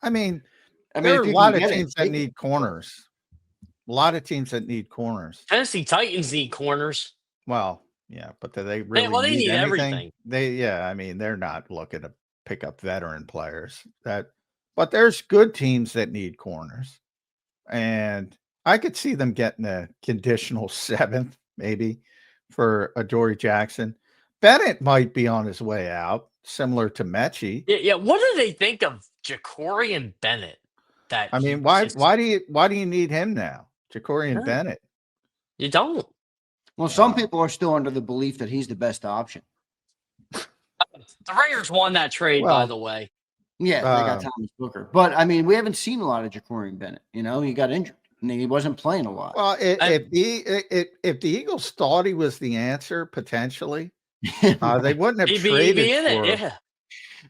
Speaker 3: I mean, there are a lot of teams that need corners. A lot of teams that need corners.
Speaker 1: Tennessee Titans need corners.
Speaker 3: Well, yeah, but do they really
Speaker 1: they need everything.
Speaker 3: I mean, they're not looking to pick up veteran players. But there's good teams that need corners. And I could see them getting a conditional 7th, maybe, for Adoree Jackson. Bennett might be on his way out, similar to Mechie.
Speaker 1: Yeah. What do they think of Ja'Cory and Bennett?
Speaker 3: Why do you need him now? Ja'Cory and Bennett.
Speaker 1: You don't.
Speaker 2: Well, some people are still under the belief that he's the best option.
Speaker 1: The Raiders won that trade, by the way.
Speaker 2: Yeah, they got Thomas Booker. But, I mean, we haven't seen a lot of Ja'Cory and Bennett. He got injured, and he wasn't playing a lot.
Speaker 3: Well, if the Eagles thought he was the answer, potentially, they wouldn't have traded for him. Yeah.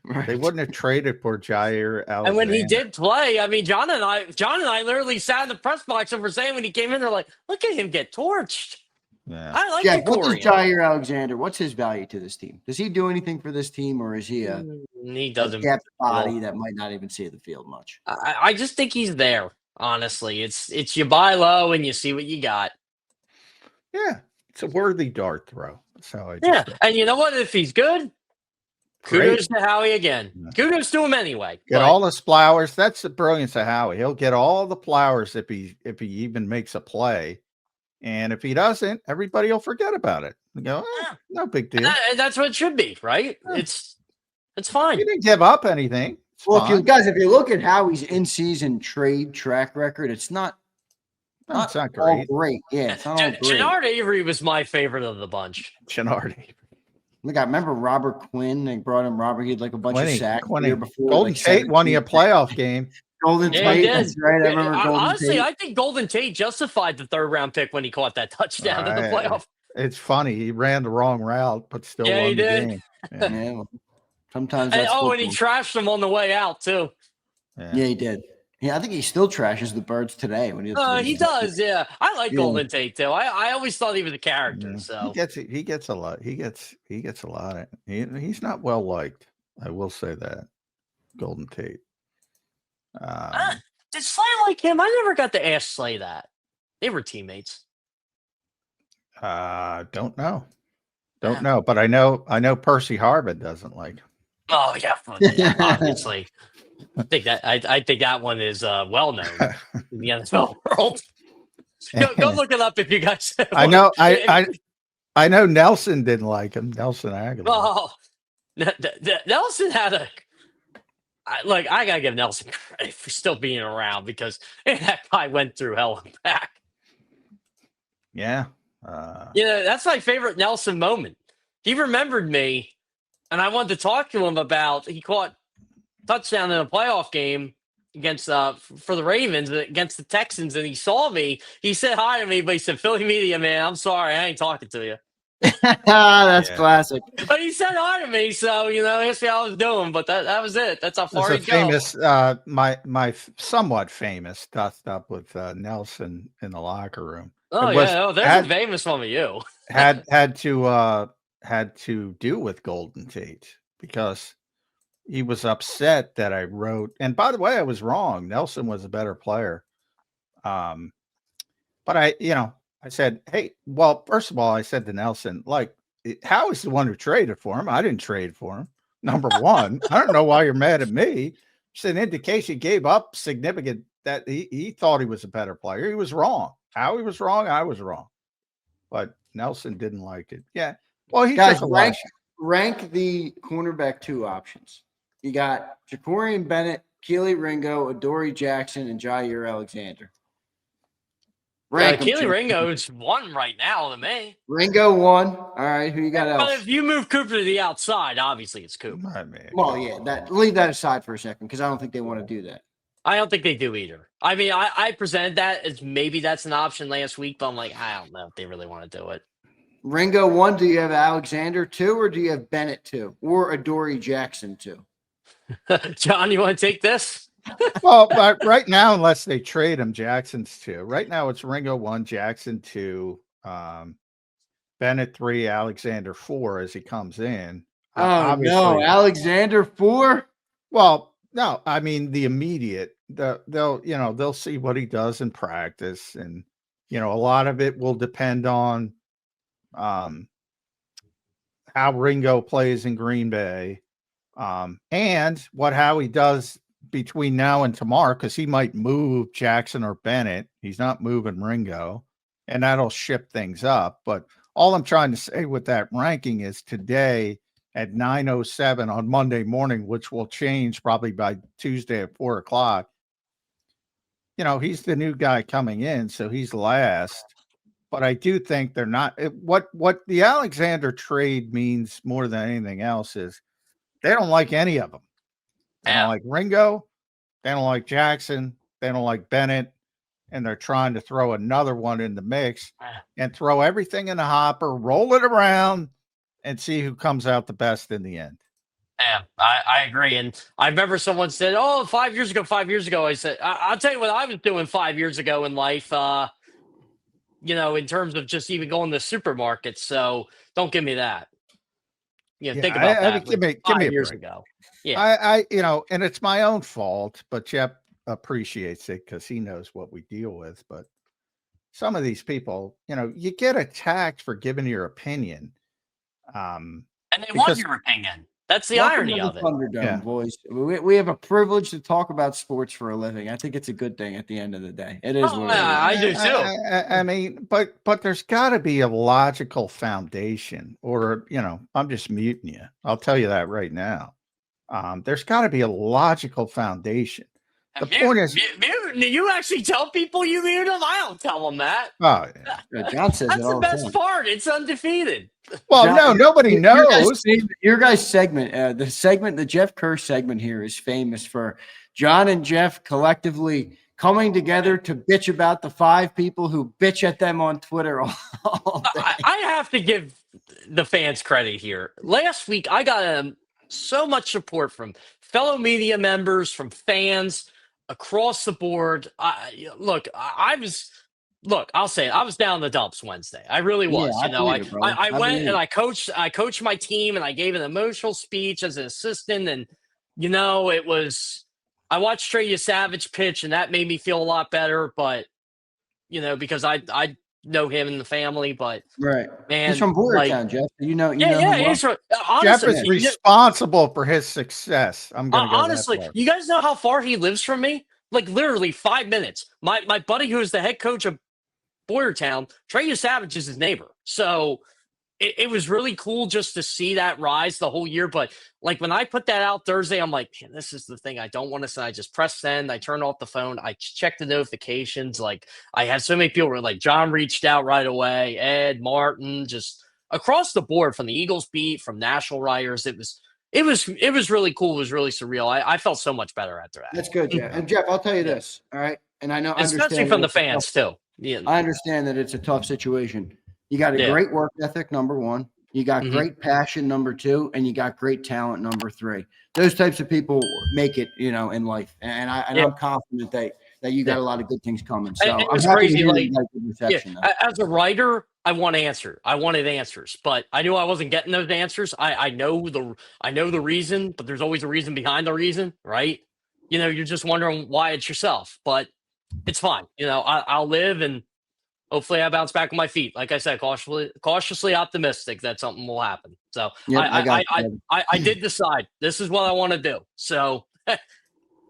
Speaker 3: Right. They wouldn't have traded for Jaire Alexander.
Speaker 1: And when he did play, I mean, John and I literally sat in the press box over saying when he came in, they're like, look at him get torched.
Speaker 3: Yeah.
Speaker 1: I like
Speaker 2: Jack, what does Jaire Alexander, what's his value to this team? Does he do anything for this team, or is he a depth body that might not even see the field much?
Speaker 1: I just think he's there, honestly. It's you buy low and you see what you got.
Speaker 3: Yeah, it's a worthy dart throw. So
Speaker 1: and you know what? If he's good, kudos to Howie again. Yeah. Kudos to him anyway.
Speaker 3: Get all his flowers. That's the brilliance of Howie. He'll get all the flowers if he even makes a play. And if he doesn't, everybody will forget about it. And go, no big deal.
Speaker 1: And that's what it should be, right? Yeah. It's fine.
Speaker 3: He didn't give up anything.
Speaker 2: Well, if you look at Howie's in-season trade track record, it's not
Speaker 3: great.
Speaker 2: All great. Yeah, it's not all great.
Speaker 1: Jannard Avery was my favorite of the bunch.
Speaker 3: Jannard Avery.
Speaker 2: Look, I remember Robert Quinn. They brought him. He had like a bunch of sacks the year before.
Speaker 3: Golden Tate won you a playoff game.
Speaker 2: Golden Tate, that's right. I remember Golden
Speaker 1: honestly,
Speaker 2: Tate.
Speaker 1: I think Golden Tate justified the 3rd round pick when he caught that touchdown in the playoff.
Speaker 3: It's funny. He ran the wrong route, but still won the game.
Speaker 2: Yeah. Sometimes that's
Speaker 1: and he trashed them on the way out, too.
Speaker 2: Yeah, he did. Yeah, I think he still trashes the Birds today. When
Speaker 1: he does, yeah. I like Golden Tate, too. I always thought he was a character. So
Speaker 3: he gets a lot. He gets a lot. He's not well liked. I will say that. Golden Tate.
Speaker 1: Did Slay like him? I never got to ask Slay that. They were teammates.
Speaker 3: Don't know. Don't know, but I know Percy Harvin doesn't like him.
Speaker 1: Oh yeah, obviously. I think that one is well known in the NFL world. Go look it up if you guys.
Speaker 3: I know I know Nelson didn't like him. Nelson Aguilar.
Speaker 1: Oh, Nelson had I gotta give Nelson credit for still being around because that guy went through hell and back.
Speaker 3: Yeah.
Speaker 1: That's my favorite Nelson moment. He remembered me, and I wanted to talk to him about he caught touchdown in a playoff game against for the Ravens against the Texans, and he saw me. He said hi to me, but he said, "Philly media, man, I'm sorry, I ain't talking to you."
Speaker 2: That's classic.
Speaker 1: But he said hi to me, so asked me how I was doing. But that was it. That's how far
Speaker 3: There's
Speaker 1: he
Speaker 3: famous, my somewhat famous dust up with Nelson in the locker room.
Speaker 1: Oh yeah, there's a famous one with you.
Speaker 3: had to do with Golden Tate because he was upset that I wrote. And by the way, I was wrong. Nelson was a better player. But I said, hey, well, first of all, I said to Nelson, like, Howie is the one who traded for him. I didn't trade for him. Number one, I don't know why you're mad at me. It's an indication he gave up significant that he thought he was a better player. He was wrong. Howie was wrong. I was wrong. But Nelson didn't like it. Yeah. Well, he
Speaker 2: guys rank the cornerback 2 options. You got Jacorian Bennett, Keely Ringo, Adoree Jackson, and Jaire Alexander.
Speaker 1: Keely Ringo's 1 right now to me.
Speaker 2: Ringo 1. All right, who you got else?
Speaker 1: But if you move Cooper to the outside, obviously it's Cooper.
Speaker 2: Well, yeah, leave that aside for a second because I don't think they want to do that.
Speaker 1: I don't think they do either. I mean, I presented that as maybe that's an option last week, but I'm like, I don't know if they really want to do it.
Speaker 2: Ringo 1, do you have Alexander 2, or do you have Bennett 2, or Adoree Jackson 2?
Speaker 1: John, you want to take this?
Speaker 3: Well, right now, unless they trade him, Jackson's 2. Right now, it's Ringo 1, Jackson 2, Bennett 3, Alexander 4 as he comes in.
Speaker 2: Oh no, Alexander 4?
Speaker 3: Well, no, I mean the immediate. They'll see what he does in practice, and a lot of it will depend on how Ringo plays in Green Bay, and what Howie does between now and tomorrow, because he might move Jackson or Bennett. He's not moving Ringo, and that'll shift things up. But all I'm trying to say with that ranking is today at 9:07 on Monday morning, which will change probably by Tuesday at 4:00. He's the new guy coming in, so he's last. But I do think they're not. What the Alexander trade means more than anything else is they don't like any of them. They don't like Ringo. They don't like Jackson. They don't like Bennett. And they're trying to throw another one in the mix and throw everything in the hopper, roll it around, and see who comes out the best in the end.
Speaker 1: Yeah, I agree. And I remember someone said, 5 years ago, I said, I'll tell you what I was doing 5 years ago in life, in terms of just even going to the supermarket. So don't give me that. Think about that.
Speaker 3: Give me 5 years ago. Yeah. I and it's my own fault, but Jeff appreciates it because he knows what we deal with. But some of these people, you get attacked for giving your opinion.
Speaker 1: And they want your opinion. That's the irony of it.
Speaker 2: Thunderdome, boys. We have a privilege to talk about sports for a living. I think it's a good thing at the end of the day. It is.
Speaker 1: I do too.
Speaker 3: I mean, but there's got to be a logical foundation, or I'm just muting you. I'll tell you that right now. There's got to be a logical foundation. The point is,
Speaker 1: you actually tell people you mute them. I don't tell them that.
Speaker 2: Oh, yeah. John says
Speaker 1: that's the best part. It's undefeated.
Speaker 3: Well, John, no, nobody knows.
Speaker 2: Your guys' segment, the Jeff Kerr segment here is famous for John and Jeff collectively coming together to bitch about the 5 people who bitch at them on Twitter all day.
Speaker 1: I have to give the fans credit here. Last week, I got so much support from fellow media members, from fans across the board. I'll say it, I was down in the dumps Wednesday. I really was. I went and I coached my team, and I gave an emotional speech as an assistant. And it was, I watched Trey Savage pitch, and that made me feel a lot better. But because I know him and the family, but
Speaker 2: right.
Speaker 1: man,
Speaker 2: He's from Boyertown,
Speaker 1: like,
Speaker 2: Jeff. You know
Speaker 1: yeah,
Speaker 2: him well?
Speaker 1: he's
Speaker 3: Jeff
Speaker 1: honestly,
Speaker 3: is responsible for his success. I'm going to go that
Speaker 1: honestly,
Speaker 3: far.
Speaker 1: you guys know how far he lives from me? Like literally 5 minutes. My buddy, who is the head coach of Boyertown, Trey Savage is his neighbor. So it was really cool just to see that rise the whole year. But like when I put that out Thursday, I'm like, man, this is the thing I don't want to send. I just press send. I turn off the phone. I check the notifications. Like I had so many people where like John reached out right away, Ed, Martin, just across the board from the Eagles beat, from national writers. It was really cool. It was really surreal. I felt so much better after that.
Speaker 2: That's good, Jeff. And Jeff, I'll tell you
Speaker 1: Yeah.
Speaker 2: this. All right. And I
Speaker 1: Especially
Speaker 2: understand
Speaker 1: from
Speaker 2: that
Speaker 1: the fans too. Yeah.
Speaker 2: I understand that it's a tough situation. You got a
Speaker 1: Yeah.
Speaker 2: great work ethic, number one. You got
Speaker 1: Mhm.
Speaker 2: great passion, number two, and you got great talent, number three. Those types of people make it, in life. And I'm confident that you got a lot of good things coming. So
Speaker 1: And it
Speaker 2: I'm
Speaker 1: was
Speaker 2: happy
Speaker 1: crazy.
Speaker 2: to hear
Speaker 1: Like,
Speaker 2: you got good reception. though.
Speaker 1: as a writer, I wanted answers, but I knew I wasn't getting those answers. I know the reason, but there's always a reason behind the reason, right? You're just wondering why it's yourself, but it's fine. I'll live and hopefully I bounce back on my feet. Like I said, cautiously optimistic that something will happen. So
Speaker 2: Yep, I got
Speaker 1: I did decide this is what I want to do. So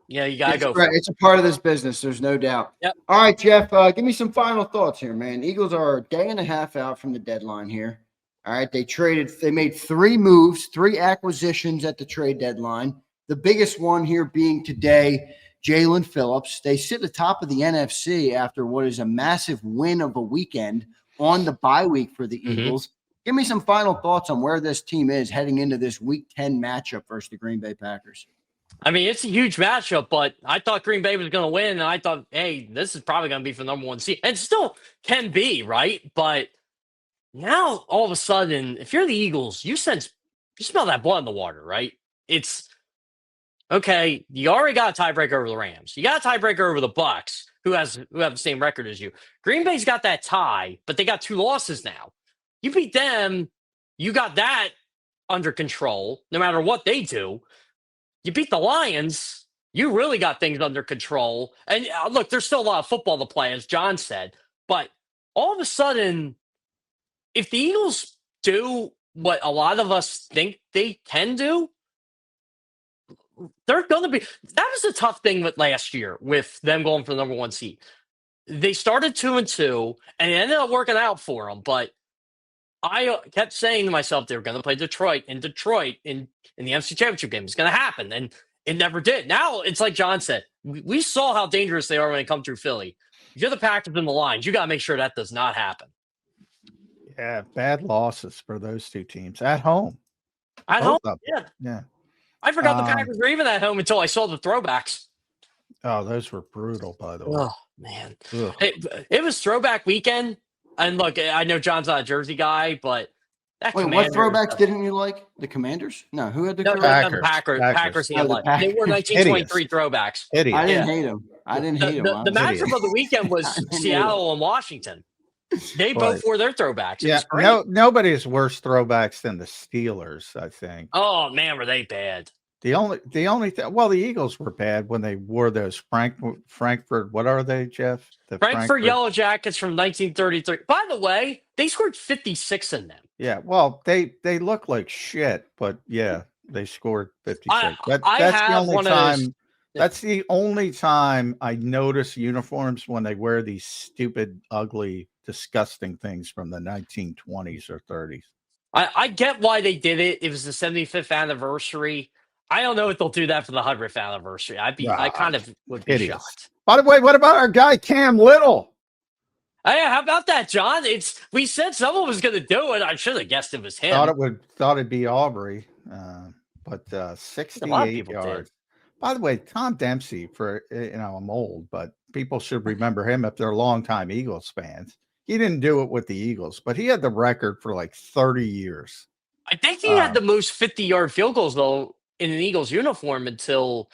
Speaker 1: you gotta go for it.
Speaker 2: It's a part of this business. There's no doubt.
Speaker 1: Yep.
Speaker 2: All right, Jeff, give me some final thoughts here, man. Eagles are a day and a half out from the deadline here. All right. They made 3 moves, 3 acquisitions at the trade deadline. The biggest one here being today, Jaelan Phillips. They sit at the top of the NFC after what is a massive win of a weekend on the bye week for the Eagles. Give me some final thoughts on where this team is heading into this Week 10 matchup versus the Green Bay Packers.
Speaker 1: I mean, it's a huge matchup, but I thought Green Bay was going to win, and I thought, hey, this is probably going to be for number 1 seed. And still can be, right? But now, all of a sudden, if you're the Eagles, you smell that blood in the water, right? It's, okay, you already got a tiebreaker over the Rams. You got a tiebreaker over the Bucs, who have the same record as you. Green Bay's got that tie, but they got 2 losses now. You beat them, you got that under control, no matter what they do. You beat the Lions, you really got things under control. And look, there's still a lot of football to play, as John said. But all of a sudden, if the Eagles do what a lot of us think they can do, they're going to be. That was a tough thing with last year with them going for the number 1 seed. They started 2-2, and it ended up working out for them. But I kept saying to myself, they were going to play Detroit in the NFC Championship game. It's going to happen. And it never did. Now it's like John said, we saw how dangerous they are when they come through Philly. If you're the Packers and the Lions, you got to make sure that does not happen.
Speaker 3: Yeah, bad losses for those 2 teams at home.
Speaker 1: At
Speaker 3: Both
Speaker 1: home,
Speaker 3: of
Speaker 1: yeah.
Speaker 3: them. Yeah.
Speaker 1: I forgot the Packers were even at home until I saw the throwbacks.
Speaker 3: Oh, those were brutal, by the way.
Speaker 1: Oh, man. It was throwback weekend. And look, I know John's not a Jersey guy, but that
Speaker 2: Wait, what throwbacks didn't you like? The Commanders? No, who had the
Speaker 1: Packers?
Speaker 2: throwbacks?
Speaker 1: Packers. He had
Speaker 2: the
Speaker 1: like. They were 1923 throwbacks.
Speaker 3: Idiot.
Speaker 2: I didn't hate them. I didn't hate them.
Speaker 1: The matchup of the weekend was Seattle and Washington. They both wore their throwbacks.
Speaker 3: Yeah, nobody is worse throwbacks than the Steelers, I think.
Speaker 1: Oh man, were they bad?
Speaker 3: The only thing, the Eagles were bad when they wore those Frankfurt. What are they, Jeff? The
Speaker 1: Frankfurt Yellow Jackets from 1933. By the way, they scored 56 in them.
Speaker 3: Yeah, well, they look like shit, but yeah, they scored 56. That's the only time I notice uniforms when they wear these stupid, ugly, disgusting things from the 1920s or 30s.
Speaker 1: I get why they did it. It was the 75th anniversary. I don't know if they'll do that for the 100th anniversary. I kind of would be shocked.
Speaker 3: By the way, what about our guy Cam Little?
Speaker 1: Hey, how about that, John? We said someone was going to do it. I should have guessed it was him.
Speaker 3: Thought it'd be Aubrey, but 68 yards. By the way, Tom Dempsey, I'm old, but people should remember him if they're longtime Eagles fans. He didn't do it with the Eagles, but he had the record for like 30 years.
Speaker 1: I think he had the most 50-yard field goals, though, in an Eagles uniform until,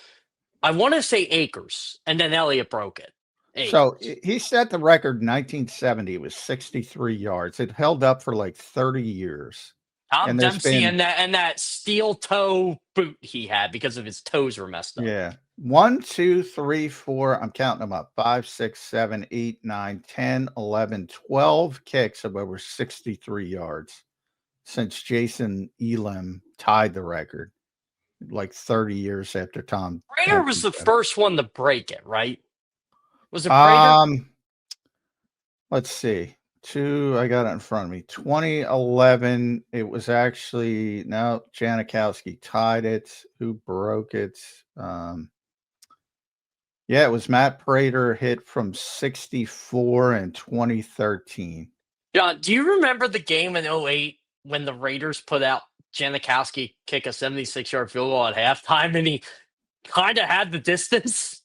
Speaker 1: I want to say, Akers, and then Elliott broke it. Akers.
Speaker 3: So he set the record in 1970. It was 63 yards. It held up for like 30 years.
Speaker 1: Tom Dempsey and that steel toe boot he had because of his toes were messed up.
Speaker 3: Yeah. 1, 2, 3, 4. I'm counting them up. 5, 6, 7, 8, 9, 10, 11, 12 kicks of over 63 yards since Jason Elam tied the record, like 30 years after Tom.
Speaker 1: Prater was the first one to break it, right? Was it Prater?
Speaker 3: Let's see. I got it in front of me. 2011. It was actually Janikowski tied it. Who broke it? Yeah, it was Matt Prater, hit from 64 in 2013.
Speaker 1: John, do you remember the game in 08 when the Raiders put out Janikowski kick a 76-yard field goal at halftime and he kind of had the distance?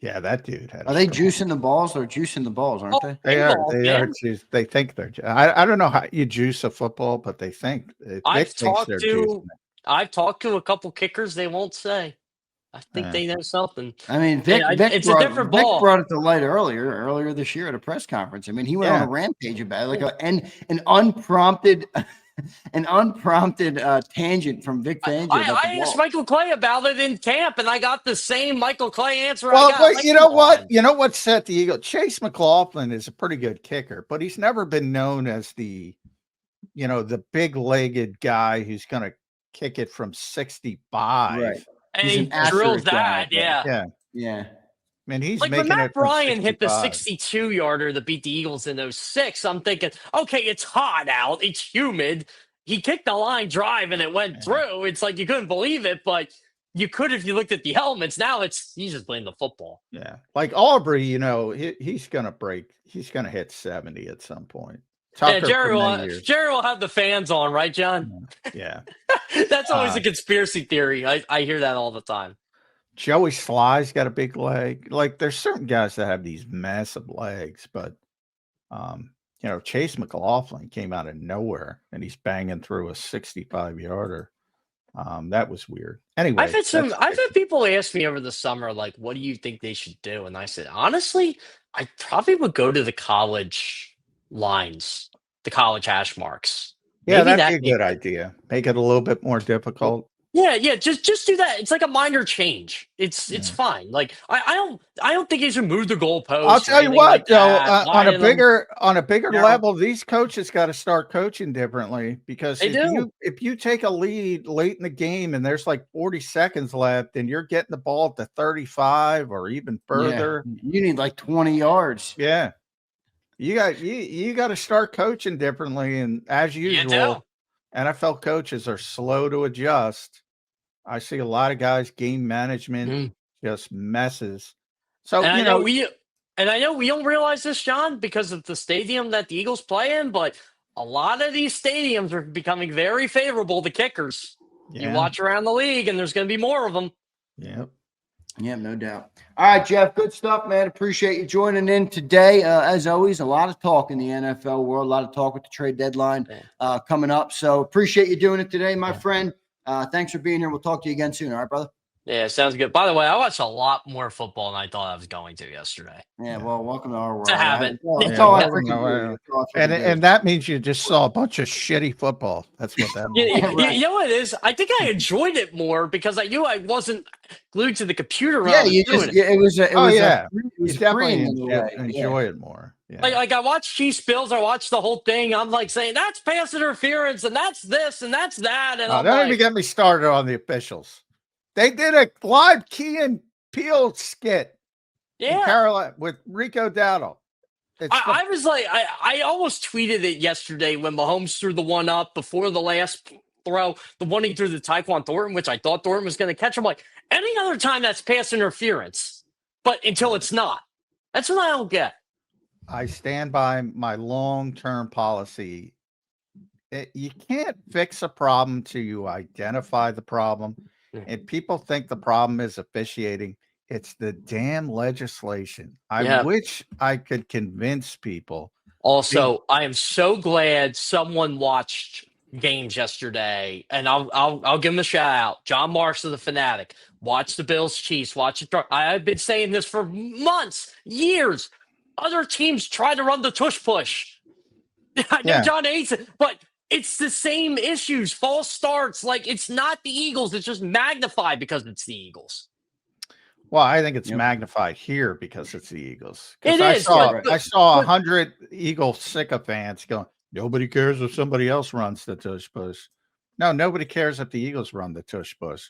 Speaker 3: Yeah, that dude had.
Speaker 2: Are they juicing the balls? They're juicing the balls, aren't they?
Speaker 3: They are. They are. They think they're. I don't know how you juice a football, but they think.
Speaker 1: I've talked to a couple kickers. They won't say. I think they know something.
Speaker 2: I mean, Vic a different ball. Vic brought it to light earlier this year at a press conference. I mean, he went on a rampage about it, like an unprompted tangent from Vic Fangio.
Speaker 1: I asked Michael Clay about it in camp, and I got the same Michael Clay answer.
Speaker 3: Well, but you know what? You know what set the Eagle? Chase McLaughlin is a pretty good kicker, but he's never been known as the big-legged guy who's going to kick it from 65.
Speaker 2: Right.
Speaker 1: And he drills that,
Speaker 2: yeah.
Speaker 3: I mean, he's
Speaker 1: like
Speaker 3: making
Speaker 1: when Matt
Speaker 3: it
Speaker 1: Bryan hit the 62-yarder to beat the Eagles in 06. I'm thinking, okay, it's hot out, it's humid. He kicked the line drive and it went through. It's like you couldn't believe it, but you could if you looked at the elements. Now he's just playing the football.
Speaker 3: Yeah, like Aubrey, he's gonna break. He's gonna hit 70 at some point.
Speaker 1: Tucker, Jerry will have the fans on, right, John?
Speaker 3: Yeah.
Speaker 1: That's always a conspiracy theory. I hear that all the time.
Speaker 3: Joey Sly's got a big leg. Like, there's certain guys that have these massive legs, but Chase McLaughlin came out of nowhere and he's banging through a 65-yarder. That was weird. Anyway,
Speaker 1: I've had people ask me over the summer, like, what do you think they should do? And I said, honestly, I probably would go to the college lines, the college hash marks.
Speaker 3: Yeah, that'd be a good idea. Make it a little bit more difficult.
Speaker 1: Yeah. Just do that. It's like a minor change. It's fine. Like I don't think he should move the goalpost.
Speaker 3: I'll tell you what, though, on a bigger level, these coaches got to start coaching differently, because if you take a lead late in the game and there's like 40 seconds left and you're getting the ball at the 35 or even further,
Speaker 2: you need like 20 yards.
Speaker 3: Yeah. You got to start coaching differently, and as usual, NFL coaches are slow to adjust. I see a lot of guys game management just messes. So
Speaker 1: I know we don't realize this, John, because of the stadium that the Eagles play in, but a lot of these stadiums are becoming very favorable to kickers. Yeah. You watch around the league, and there's going to be more of them.
Speaker 3: Yep.
Speaker 2: Yeah, no doubt. All right, Jeff, good stuff, man. Appreciate you joining in today. As always, a lot of talk in the NFL world, a lot of talk with the trade deadline coming up. So appreciate you doing it today, my friend. Thanks for being here. We'll talk to you again soon. All right, brother?
Speaker 1: Yeah, sounds good. By the way, I watched a lot more football than I thought I was going to yesterday.
Speaker 2: Yeah, well, welcome to our world.
Speaker 1: It's a habit.
Speaker 3: And that means you just saw a bunch of shitty football. That's what that means.
Speaker 1: Right. You know what it is? I think I enjoyed it more because I knew I wasn't glued to the computer.
Speaker 2: You
Speaker 3: definitely enjoy it more. Yeah.
Speaker 1: Like I watched Chiefs Bills. I watched the whole thing. I'm like saying that's pass interference and that's this and that's that. And
Speaker 3: don't even get me started on the officials. They did a live Key and Peele skit in Carolina with Rico Dowdle.
Speaker 1: I was like, I almost tweeted it yesterday when Mahomes threw the one up before the last throw, the one he threw to Tyquan Thornton, which I thought Thornton was going to catch. I'm like, any other time that's pass interference, but until it's not. That's what I don't get.
Speaker 3: I stand by my long-term policy. You can't fix a problem till you identify the problem. And people think the problem is officiating. It's the damn legislation. I wish I could convince people.
Speaker 1: Also, I am so glad someone watched games yesterday, and I'll give him a shout out. John Marks of the Fanatic. Watch the Bills Chiefs. Watch it. I've been saying this for months, years. Other teams try to run the tush push. I know John hates it, but it's the same issues. False starts. Like, it's not the Eagles. It's just magnified because it's the Eagles.
Speaker 3: Well, I think it's magnified here because it's the Eagles.
Speaker 1: It
Speaker 3: I
Speaker 1: is.
Speaker 3: saw 100 Eagle sycophants going, nobody cares if somebody else runs the tush push. No, nobody cares if the Eagles run the tush push.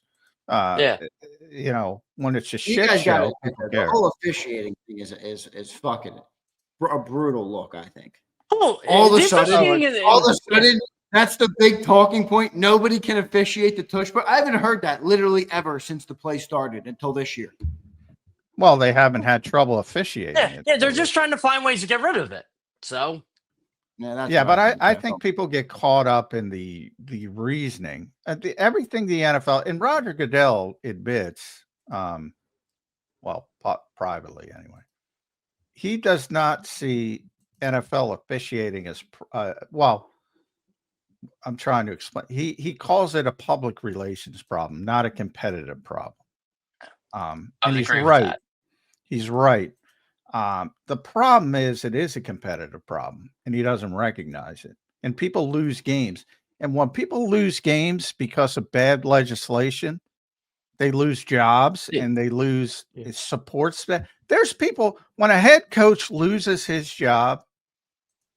Speaker 3: You know, when it's a shit show,
Speaker 2: the whole officiating thing is fucking a brutal look, I think.
Speaker 1: Oh,
Speaker 2: all of a sudden, that's the big talking point. Nobody can officiate the tush, but I haven't heard that literally ever since the play started until this year.
Speaker 3: Well, they haven't had trouble officiating it.
Speaker 1: Yeah, they're just trying to find ways to get rid of it. So,
Speaker 3: but I think people get caught up in the reasoning. Everything the NFL and Roger Goodell admits, privately anyway, he does not see NFL officiating as I'm trying to explain. He calls it a public relations problem, not a competitive problem. And he's right. He's right. The problem is it is a competitive problem, and he doesn't recognize it. And people lose games. And when people lose games because of bad legislation, they lose jobs and they lose support staff. There's people, when a head coach loses his job,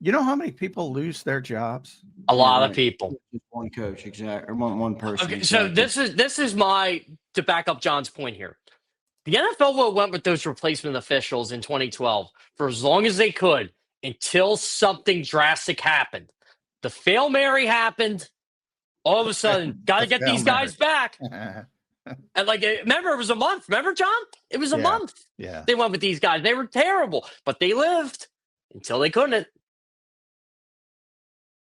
Speaker 3: you know how many people lose their jobs?
Speaker 1: A lot of people.
Speaker 2: One coach, exactly, or one person.
Speaker 1: Okay, so this is to back up John's point here. The NFL went with those replacement officials in 2012 for as long as they could until something drastic happened. The Fail Mary happened. All of a sudden, got to get these guys back. And remember, it was a month. Remember, John? It was a month.
Speaker 3: Yeah.
Speaker 1: They went with these guys. They were terrible, but they lived until they couldn't.